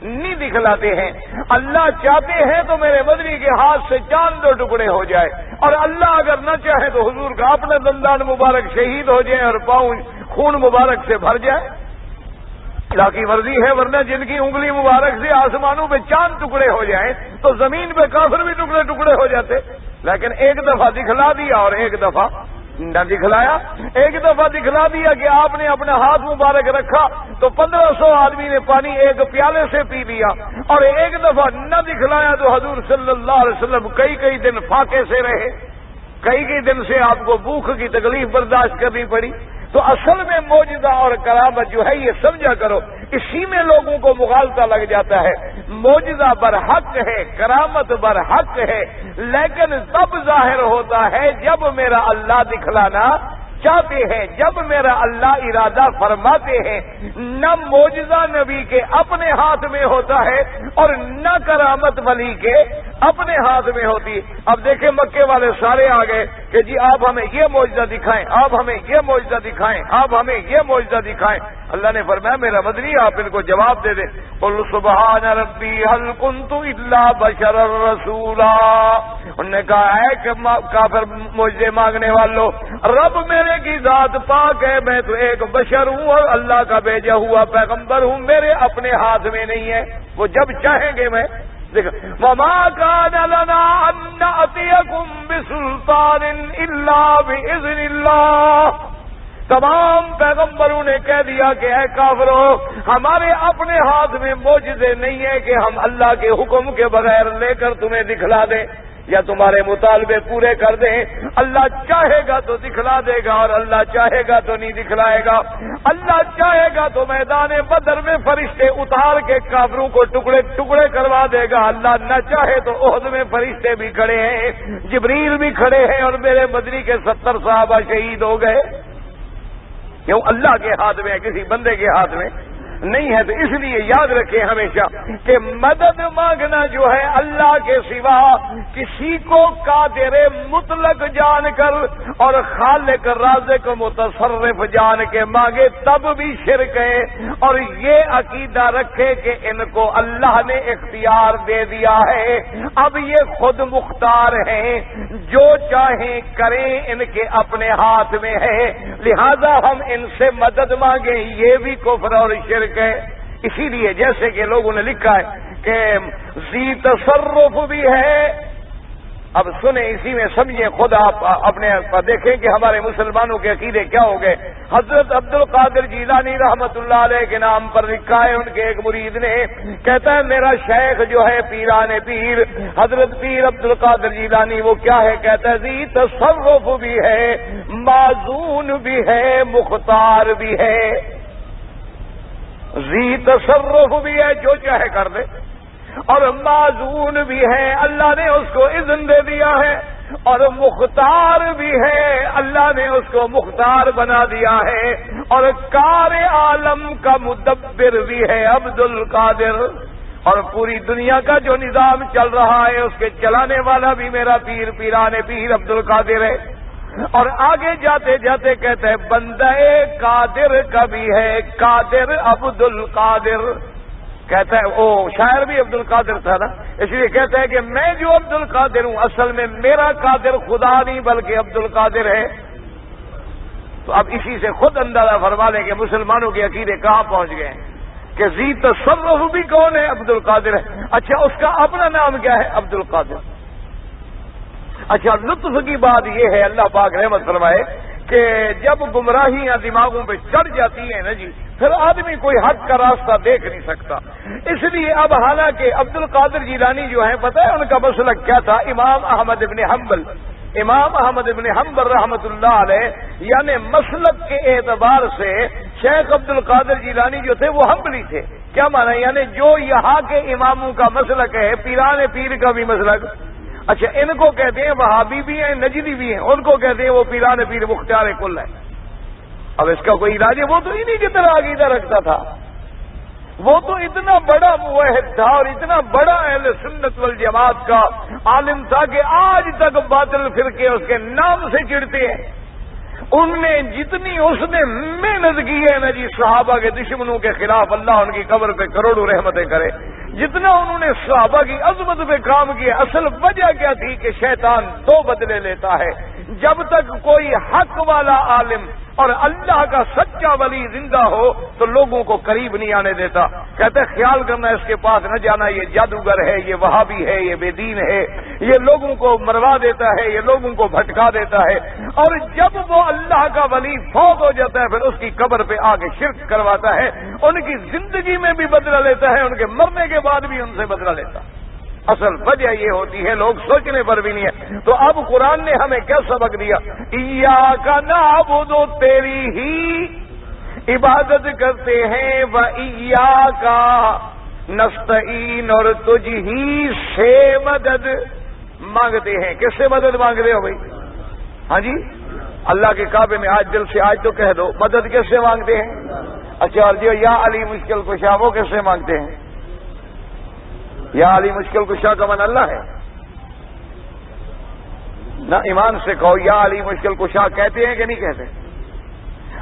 نہیں دکھلاتے ہیں۔ اللہ چاہتے ہیں تو میرے مدنی کے ہاتھ سے چاند 2 ٹکڑے ہو جائے، اور اللہ اگر نہ چاہے تو حضور کا اپنا دندان مبارک شہید ہو جائے اور پاؤں خون مبارک سے بھر جائے۔ اللہ کی مرضی ہے، ورنہ جن کی انگلی مبارک سے آسمانوں پہ چاند ٹکڑے ہو جائیں تو زمین پہ کافر بھی ٹکڑے ٹکڑے ہو جاتے۔ لیکن ایک دفعہ دکھلا دیا اور ایک دفعہ نہ دکھلایا۔ ایک دفعہ دکھلا دیا کہ آپ نے اپنا ہاتھ مبارک رکھا تو 1500 آدمی نے پانی ایک پیالے سے پی لیا، اور ایک دفعہ نہ دکھلایا تو حضور صلی اللہ علیہ وسلم کئی دن فاقے سے رہے، کئی دن سے آپ کو بھوک کی تکلیف برداشت کرنی پڑی۔ تو اصل میں معجزہ اور کرامت جو ہے یہ سمجھا کرو، اسی میں لوگوں کو مغالطہ لگ جاتا ہے۔ معجزہ برحق ہے، کرامت برحق ہے، لیکن تب ظاہر ہوتا ہے جب میرا اللہ دکھلانا چاہتے ہیں، جب میرا اللہ ارادہ فرماتے ہیں۔ نہ معجزہ نبی کے اپنے ہاتھ میں ہوتا ہے اور نہ کرامت ولی کے اپنے ہاتھ میں ہوتی۔ اب دیکھیں مکے والے سارے آ گئے کہ جی آپ ہمیں یہ معجزہ دکھائیں، آپ ہمیں یہ معجزہ دکھائیں، آپ ہمیں یہ معجزہ دکھائیں۔ اللہ نے فرمایا میرا مدنی آپ ان کو جواب دے دیں، قل سبحان ربی هل كنت الا بشرا رسولا۔ انہوں نے کہا ہے کہ کافر معجزے مانگنے والوں، رب میرے کی ذات پاک ہے، میں تو ایک بشر ہوں اور اللہ کا بھیجا ہوا پیغمبر ہوں، میرے اپنے ہاتھ میں نہیں ہے، وہ جب چاہیں گے میں وَمَا كَانَ لَنَا أَن نَّأْتِيَكُم بِسُلْطَانٍ إِلَّا بِإِذْنِ اللَّهِ۔ تمام پیغمبروں نے کہہ دیا کہ اے کافرو، ہمارے اپنے ہاتھ میں معجزے نہیں ہے کہ ہم اللہ کے حکم کے بغیر لے کر تمہیں دکھلا دیں یا تمہارے مطالبے پورے کر دیں۔ اللہ چاہے گا تو دکھلا دے گا اور اللہ چاہے گا تو نہیں دکھلائے گا۔ اللہ چاہے گا تو میدان بدر میں فرشتے اتار کے کافروں کو ٹکڑے ٹکڑے کروا دے گا، اللہ نہ چاہے تو احد میں فرشتے بھی کھڑے ہیں، جبریل بھی کھڑے ہیں اور میرے مدنی کے 70 صحابہ شہید ہو گئے۔ کیوں؟ اللہ کے ہاتھ میں ہے، کسی بندے کے ہاتھ میں نہیں ہے۔ تو اس لیے یاد رکھیں ہمیشہ کہ مدد مانگنا جو ہے اللہ کے سوا کسی کو قادر مطلق جان کر اور خالق رازق متصرف جان کے مانگے تب بھی شرک ہے، اور یہ عقیدہ رکھے کہ ان کو اللہ نے اختیار دے دیا ہے، اب یہ خود مختار ہیں، جو چاہیں کریں، ان کے اپنے ہاتھ میں ہے، لہذا ہم ان سے مدد مانگیں، یہ بھی کفر اور شرک ہے۔ اسی لیے جیسے کہ لوگوں نے لکھا ہے کہ ذی تصرف بھی ہے۔ اب سنیں، اسی میں سمجھیں، خود آپ اپنے دیکھیں کہ ہمارے مسلمانوں کے عقیدے کیا ہو گئے۔ حضرت عبد القادر جیلانی رحمت اللہ علیہ کے نام پر لکھا ہے ان کے ایک مرید نے، کہتا ہے میرا شیخ جو ہے پیران پیر حضرت پیر عبد القادر جیلانی، وہ کیا ہے؟ کہتا ہے ذی تصرف بھی ہے، معزون بھی ہے، مختار بھی ہے۔ ذی تصرف بھی ہے، جو چاہے کر دے، اور معزون بھی ہے، اللہ نے اس کو اذن دے دیا ہے، اور مختار بھی ہے، اللہ نے اس کو مختار بنا دیا ہے، اور کار عالم کا مدبر بھی ہے عبد القادر، اور پوری دنیا کا جو نظام چل رہا ہے اس کے چلانے والا بھی میرا پیر پیران پیر عبد القادر ہے۔ اور آگے جاتے جاتے کہتے ہیں بندہ قادر کا بھی ہے، قادر عبد القادر، کہتا ہے وہ شاعر بھی عبد القادر تھا نا، اس لیے کہتا ہے کہ میں جو عبد القادر ہوں اصل میں میرا قادر خدا نہیں بلکہ عبد القادر ہے۔ تو اب اسی سے خود اندازہ فرما لیں کہ مسلمانوں کے عقیدے کہاں پہنچ گئے ہیں کہ ذی تصرف بھی کون ہے؟ عبد القادر ہے۔ اچھا اس کا اپنا نام کیا ہے؟ عبد القادر۔ اچھا لطف کی بات یہ ہے، اللہ پاک رحمت فرمائے، کہ جب گمراہیاں دماغوں پہ چڑھ جاتی ہیں نا جی، پھر آدمی کوئی حق کا راستہ دیکھ نہیں سکتا۔ اس لیے اب حالانکہ عبد القادر جیلانی جو ہیں، پتہ ہے ان کا مسلک کیا تھا؟ امام احمد ابن حنبل رحمت اللہ علیہ، یعنی مسلک کے اعتبار سے شیخ عبد القادر جیلانی جو تھے وہ حنبلی تھے۔ کیا معنی؟ یعنی جو یہاں کے اماموں کا مسلک ہے، پیران پیر کا بھی مسلک۔ اچھا ان کو کہتے ہیں وہابی بھی ہیں، نجدی بھی ہیں، ان کو کہتے ہیں وہ پیران پیر مختار کل ہے۔ اب اس کا کوئی علاج ہے؟ وہ تو انہی کی طرح عقیدہ رکھتا تھا، وہ تو اتنا بڑا موحد تھا اور اتنا بڑا اہل سنت والجماعت کا عالم تھا کہ آج تک باطل فرقے اس کے نام سے چڑھتے ہیں۔ ان نے جتنی اس نے محنت کی ہے نا جی صحابہ کے دشمنوں کے خلاف، اللہ ان کی قبر پہ کروڑوں رحمتیں کرے، جتنا انہوں نے صحابہ کی عظمت پہ کام کیا، اصل وجہ کیا تھی کہ شیطان دو بدلے لیتا ہے۔ جب تک کوئی حق والا عالم اور اللہ کا سچا ولی زندہ ہو تو لوگوں کو قریب نہیں آنے دیتا۔ کہتے ہیں خیال کرنا اس کے پاس نہ جانا، یہ جادوگر ہے، یہ وہابی ہے، یہ بے دین ہے، یہ لوگوں کو مروا دیتا ہے، یہ لوگوں کو بھٹکا دیتا ہے۔ اور جب وہ اللہ کا ولی فوت ہو جاتا ہے پھر اس کی قبر پہ آگے شرک کرواتا ہے، ان کی زندگی میں بھی بدلہ لیتا ہے، ان کے مرنے کے بعد بھی ان سے بدلہ لیتا ہے۔ اصل وجہ یہ ہوتی ہے، لوگ سوچنے پر بھی نہیں ہے۔ تو اب قرآن نے ہمیں کیا سبق دیا؟ ایاک نعبد، تیری ہی عبادت کرتے ہیں، و ایاک نستعین، اور تجھ ہی سے مدد مانگتے ہیں۔ کس سے مدد مانگتے ہو بھائی؟ ہاں جی، اللہ کے کعبے میں آج دل سے آج تو کہہ دو، مدد کس سے مانگتے ہیں؟ اچھا، اور جو یا علی مشکل کشا وہ کس سے مانگتے ہیں؟ یا علی مشکل کشا کا من اللہ ہے۔ نہ ایمان سے کہو یا علی مشکل کشا کہتے ہیں کہ نہیں کہتے؟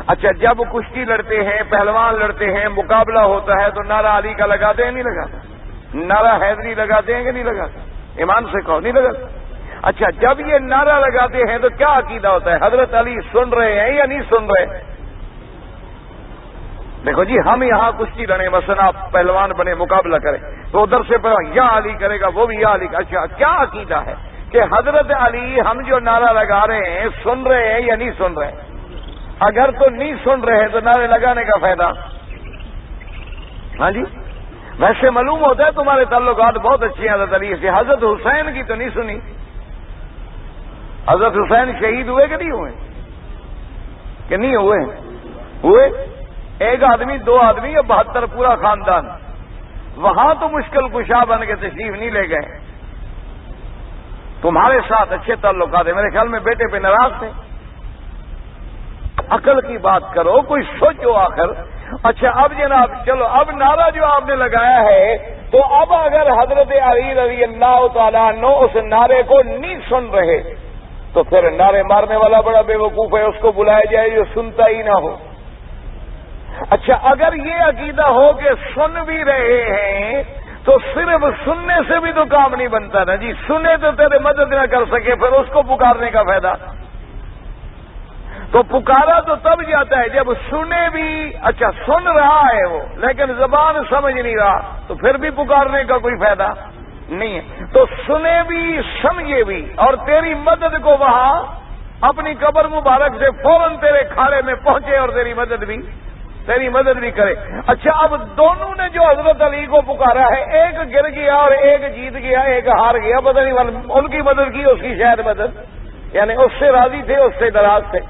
اچھا جب کشتی لڑتے ہیں، پہلوان لڑتے ہیں، مقابلہ ہوتا ہے تو نعرہ علی کا لگاتے ہیں نہیں لگاتے؟ نعرہ حیدری لگاتے ہیں کہ نہیں لگاتے؟ ایمان سے کہو نہیں لگاتے؟ اچھا جب یہ نعرہ لگاتے ہیں تو کیا عقیدہ ہوتا ہے؟ حضرت علی سن رہے ہیں یا نہیں سن رہے؟ دیکھو جی ہم یہاں کشتی لڑیں، مثلا آپ پہلوان بنے مقابلہ کریں تو ادھر سے پہلوان یا علی کرے گا، وہ بھی یا علی کا۔ اچھا کیا عقیدہ ہے کہ حضرت علی ہم جو نعرہ لگا رہے ہیں سن رہے ہیں یا نہیں سن رہے؟ اگر تو نہیں سن رہے تو نعرے لگانے کا فائدہ؟ ہاں جی ویسے معلوم ہوتا ہے تمہارے تعلقات بہت اچھے ہیں حضرت علی سے۔ حضرت حسین کی تو نہیں سنی؟ حضرت حسین شہید ہوئے کہ نہیں ہوئے؟ کہ نہیں ہوئے؟ ہوئے۔ ایک آدمی، دو آدمی یا 72 پورا خاندان، وہاں تو مشکل کشا بن کے تشریف نہیں لے گئے۔ تمہارے ساتھ اچھے تعلقات ہیں، میرے خیال میں بیٹے پہ ناراض تھے۔ عقل کی بات کرو، کوئی سوچو آخر۔ اچھا اب جناب چلو، اب نعرہ جو آپ نے لگایا ہے تو اب اگر حضرت علی رضی اللہ تعالیٰ عنہ اس نعرے کو نہیں سن رہے تو پھر نعرے مارنے والا بڑا بے وقوف ہے، اس کو بلایا جائے جو سنتا ہی نہ ہو۔ اچھا اگر یہ عقیدہ ہو کہ سن بھی رہے ہیں تو صرف سننے سے بھی تو کام نہیں بنتا نا جی، سنے تو تیرے مدد نہ کر سکے پھر اس کو پکارنے کا فائدہ؟ تو پکارا تو تب جاتا ہے جب سنے بھی۔ اچھا سن رہا ہے وہ لیکن زبان سمجھ نہیں رہا تو پھر بھی پکارنے کا کوئی فائدہ نہیں ہے۔ تو سنے بھی سمجھے بھی اور تیری مدد کو وہاں اپنی قبر مبارک سے فوراً تیرے کھاڑے میں پہنچے اور تیری مدد بھی کرے۔ اچھا اب دونوں نے جو حضرت علی کو پکارا ہے، ایک گر گیا اور ایک جیت گیا، ایک ہار گیا، پتہ نہیں ان کی مدد کی، اس کی شاید مدد، یعنی اس سے راضی تھے، اس سے ناراض تھے،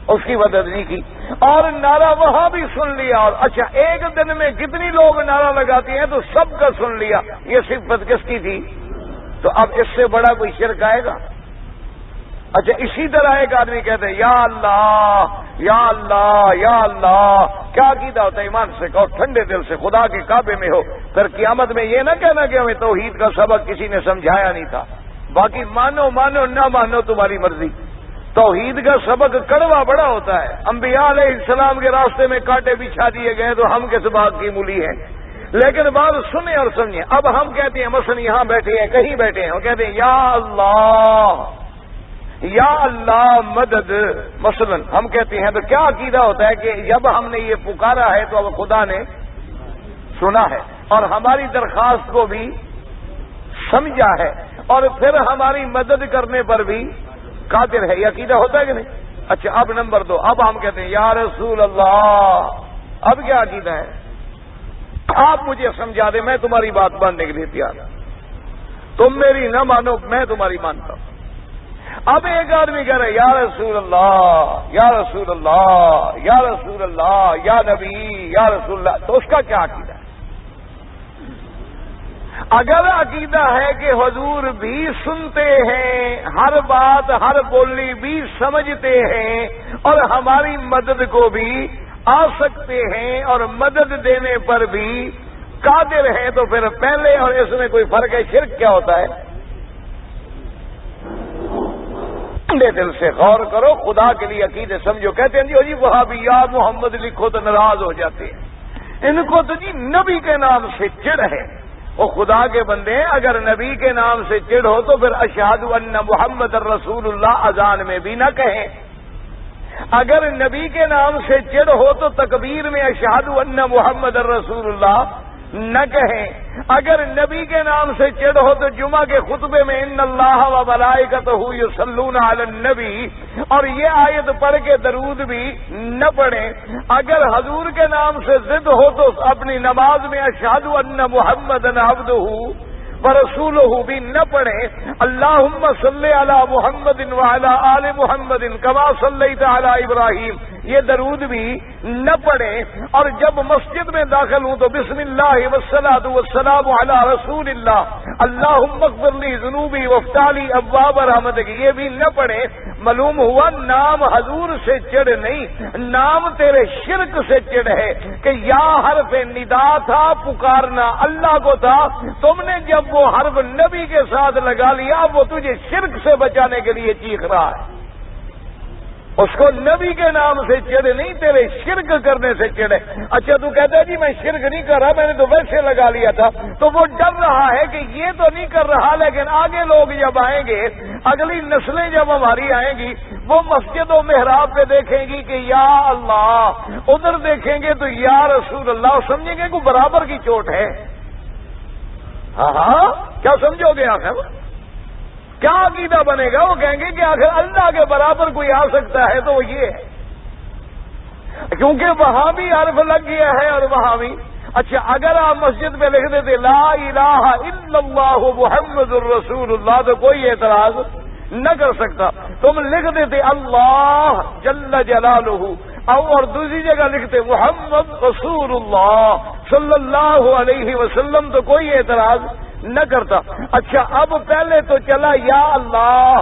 اس کی مدد نہیں کی، اور نعرہ وہاں بھی سن لیا۔ اور اچھا ایک دن میں کتنی لوگ نعرہ لگاتے ہیں تو سب کا سن لیا، یہ صفت کس کی تھی؟ تو اب اس سے بڑا کوئی شرک آئے گا؟ اچھا اسی طرح ایک آدمی کہتے ہیں یا اللہ یا اللہ یا اللہ، کیا عقیدہ ہوتا ہے؟ ایمان سے کہو، ٹھنڈے دل سے خدا کے کعبے میں ہو، پھر قیامت میں یہ نہ کہنا کہ ہمیں توحید کا سبق کسی نے سمجھایا نہیں تھا، باقی مانو نہ مانو تمہاری مرضی۔ توحید کا سبق کڑوا بڑا ہوتا ہے، انبیاء علیہ السلام کے راستے میں کانٹے بچھا دیے گئے تو ہم کس بات کی مولی ہیں، لیکن بات سنیں اور سمجھیں۔ اب ہم کہتے ہیں مثلا یہاں بیٹھے ہیں، کہیں بیٹھے ہیں، ہم کہتے ہیں یا اللہ مدد، مثلا ہم کہتے ہیں، تو کیا عقیدہ ہوتا ہے کہ جب ہم نے یہ پکارا ہے تو اب خدا نے سنا ہے اور ہماری درخواست کو بھی سمجھا ہے اور پھر ہماری مدد کرنے پر بھی قادر ہے، یہ عقیدہ ہوتا ہے کہ نہیں؟ اچھا اب نمبر 2، اب ہم کہتے ہیں یا رسول اللہ، اب کیا عقیدہ ہے؟ آپ مجھے سمجھا دیں، میں تمہاری بات ماننے کے لیے تیار ہوں، تم میری نہ مانو میں تمہاری مانتا ہوں۔ اب ایک آدمی کہہ رہا ہے یا رسول اللہ یا رسول اللہ یا رسول اللہ یا نبی یا رسول اللہ، تو اس کا کیا عقیدہ ہے؟ اگر عقیدہ ہے کہ حضور بھی سنتے ہیں، ہر بات ہر بولی بھی سمجھتے ہیں اور ہماری مدد کو بھی آ سکتے ہیں اور مدد دینے پر بھی قادر ہیں، تو پھر پہلے اور اس میں کوئی فرق ہے؟ شرک کیا ہوتا ہے؟ ٹھنڈے دل سے غور کرو، خدا کے لیے عقیدے سمجھو۔ کہتے ہیں جی وہابیات محمد لکھو تو ناراض ہو جاتے ہیں، ان کو تو جی نبی کے نام سے چڑ ہے۔ وہ خدا کے بندے، اگر نبی کے نام سے چڑ ہو تو پھر اشہد ان محمد رسول اللہ اذان میں بھی نہ کہیں۔ اگر نبی کے نام سے چڑ ہو تو تکبیر میں اشہد ان محمد رسول اللہ نہ کہیں۔ اگر نبی کے نام سے چڑ ہو تو جمعہ کے خطبے میں ان اللہ و ملائکتہ یصلون علی النبی اور یہ آیت پڑھ کے درود بھی نہ پڑھیں۔ اگر حضور کے نام سے ضد ہو تو اپنی نماز میں اشہد ان محمد عبدہ ورسولہ بھی نہ پڑھیں۔ اللہم صلی علی محمد وعلی آل محمد کما صلیت علی ابراہیم، یہ درود بھی نہ پڑھیں، اور جب مسجد میں داخل ہوں تو بسم اللہ والصلاۃ والسلام علی رسول اللہ اللہم اغفر لی ذنوبی وافتح لی ابواب رحمتک یہ بھی نہ پڑھیں۔ معلوم ہوا نام حضور سے چڑھ نہیں، نام تیرے شرک سے چڑھ ہے کہ یا حرف ندا تھا، پکارنا اللہ کو تھا، تم نے جب وہ حرف نبی کے ساتھ لگا لیا وہ تجھے شرک سے بچانے کے لیے چیخ رہا ہے۔ اس کو نبی کے نام سے چڑھے نہیں، تیرے شرک کرنے سے چڑھے۔ اچھا تو کہتا ہے جی میں شرک نہیں کر رہا، میں نے تو ویسے لگا لیا تھا، تو وہ ڈر رہا ہے کہ یہ تو نہیں کر رہا، لیکن آگے لوگ جب آئیں گے، اگلی نسلیں جب ہماری آئیں گی، وہ مسجد و محراب پہ دیکھیں گی کہ یا اللہ، ادھر دیکھیں گے تو یا رسول اللہ، سمجھیں گے کوئی برابر کی چوٹ ہے۔ ہاں کیا سمجھو گے آخر؟ کیا عقیدہ بنے گا؟ وہ کہیں گے کہ آخر اللہ کے برابر کوئی آ سکتا ہے تو وہ یہ ہے، کیونکہ وہاں بھی حرف لگ گیا ہے اور وہاں بھی۔ اچھا اگر آپ مسجد میں لکھ دیتے لا الہ الا اللہ محمد الرسول اللہ تو کوئی اعتراض نہ کر سکتا، تم لکھ دیتے اللہ جل جلالہ اور دوسری جگہ لکھتے محمد رسول اللہ صلی اللہ علیہ وسلم تو کوئی اعتراض نہ کرتا۔ اچھا اب پہلے تو چلا یا اللہ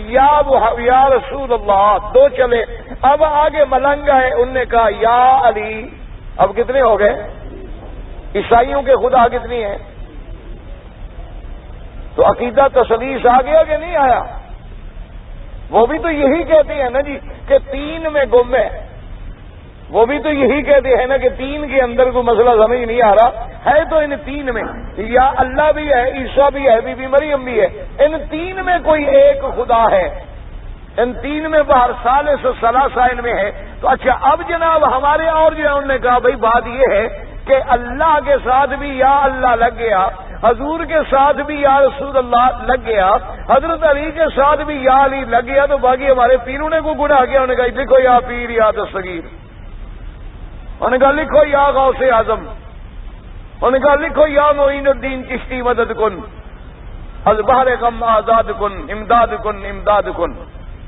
یا رسول اللہ، دو چلے، اب آگے ملنگ ہے، انہوں نے کہا یا علی، اب کتنے ہو گئے؟ عیسائیوں کے خدا کتنی ہیں؟ تو عقیدہ تسلیس آ گیا کہ نہیں آیا؟ وہ بھی تو یہی کہتے ہیں نا جی کہ تین میں گم ہے، وہ بھی تو یہی کہتے ہیں نا کہ تین کے اندر کوئی مسئلہ سمجھ نہیں آ رہا ہے، تو ان تین میں یا اللہ بھی ہے، عیسیٰ بھی ہے، بی بی مریم بھی ہے، ان تین میں کوئی ایک خدا ہے، ان تین میں باہر ثالث ثلاثہ ان میں ہے۔ تو اچھا اب جناب ہمارے اور جو ہے انہوں نے کہا بھائی بات یہ ہے کہ اللہ کے ساتھ بھی یا اللہ لگ گیا، حضور کے ساتھ بھی یا رسول اللہ لگ گیا، حضرت علی کے ساتھ بھی یا علی لگ گیا، تو باقی ہمارے پیروں نے کوئی گناہ کیا؟ انہوں نے کہا لکھو یا پیر یا دستگیر، انہوں نے کہا لکھو یا غوث اعظم، انہوں نے کہا لکھو یا معین الدین چشتی مدد کن، از بحر غم آزاد کن، امداد کن امداد کن۔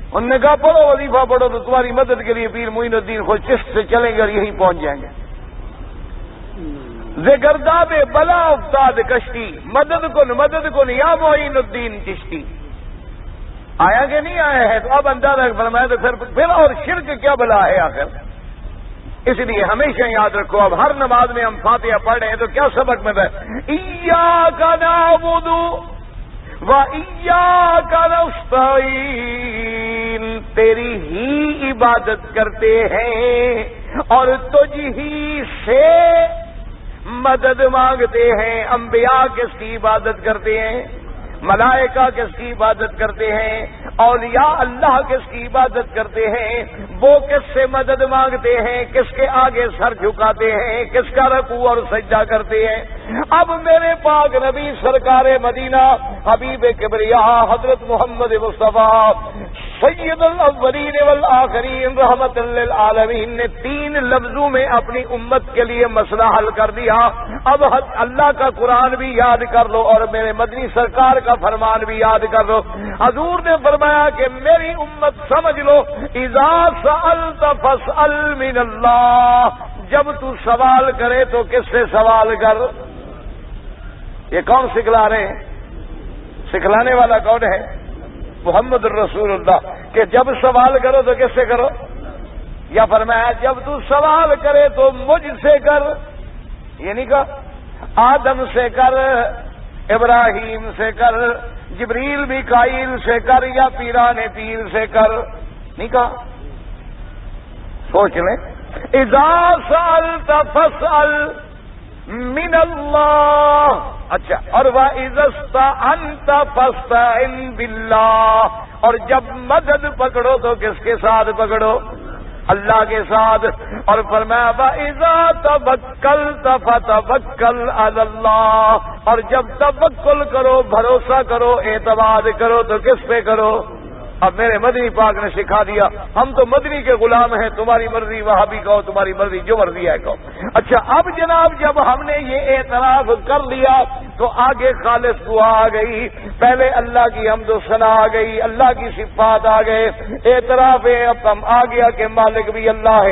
انہوں نے کہا پڑھو وظیفہ پڑھو تو تمہاری مدد کے لیے پیر معین الدین خود چشت سے چلیں گے اور یہیں پہنچ جائیں گے۔ زگرداب بلا افتاد کشتی مدد کن یا معین الدین چشتی، آیا کہ نہیں آیا ہے؟ تو اب اندازہ فرمایا تو پھر اور شرک کیا بلا ہے آخر؟ اس لیے ہمیشہ یاد رکھو، اب ہر نماز میں ہم فاتحہ پڑھ رہے ہیں تو کیا سبق میں ایاک نعبد و ایاک نستعین، تیری ہی عبادت کرتے ہیں اور تجھ ہی سے مدد مانگتے ہیں۔ انبیاء کس کی عبادت کرتے ہیں؟ ملائکہ کس کی عبادت کرتے ہیں؟ اولیاء اللہ کس کی عبادت کرتے ہیں؟ وہ کس سے مدد مانگتے ہیں؟ کس کے آگے سر جھکاتے ہیں؟ کس کا رکوع اور سجدہ کرتے ہیں؟ اب میرے پاک نبی سرکار مدینہ حبیب کبریاء حضرت محمد مصطفیٰ سید الاولین والآخرین رحمت للعالمین نے تین لفظوں میں اپنی امت کے لیے مسئلہ حل کر دیا۔ اب اللہ کا قرآن بھی یاد کر لو اور میرے مدنی سرکار کا فرمان بھی یاد کر لو۔ حضور نے فرمایا کہ میری امت سمجھ لو، اذا سألت فاسأل من اللہ، جب تو سوال کرے تو کس سے سوال کر؟ یہ کون سکھلا رہے ہیں؟ سکھلانے والا کون ہے؟ محمد الرسول اللہ، کہ جب سوال کرو تو کس سے کرو؟ یا فرمایا جب تو سوال کرے تو مجھ سے کر، یہ نہیں کہا آدم سے کر، ابراہیم سے کر، جبریل میکائیل سے کر، یا پیران پیر سے کر، نہیں کہا؟ سوچ لیں، اذا سألت فاسأل من اللہ۔ اچھا، اور وَإِذَا اسْتَعَنْتَ فَاسْتَعِنْ بِاللَّهِ، اور جب مدد پکڑو تو کس کے ساتھ پکڑو؟ اللہ کے ساتھ۔ اور فرمایا وَإِذَا تَوَكَّلْتَ فَتَوَكَّلْ عَلَى اللَّهِ، اور جب توکل کرو، بھروسہ کرو، اعتماد کرو تو کس پہ کرو؟ اب میرے مدنی پاک نے سکھا دیا، ہم تو مدنی کے غلام ہیں، تمہاری مرضی وہابی کہو، تمہاری مرضی جو مرضی ہے کہو۔ اچھا اب جناب جب ہم نے یہ اعتراف کر لیا تو آگے خالص دعا آ گئی، پہلے اللہ کی حمد و ثنا آ گئی، اللہ کی صفات آ گئے، اعتراف اب ہم آ گیا کہ مالک بھی اللہ ہے۔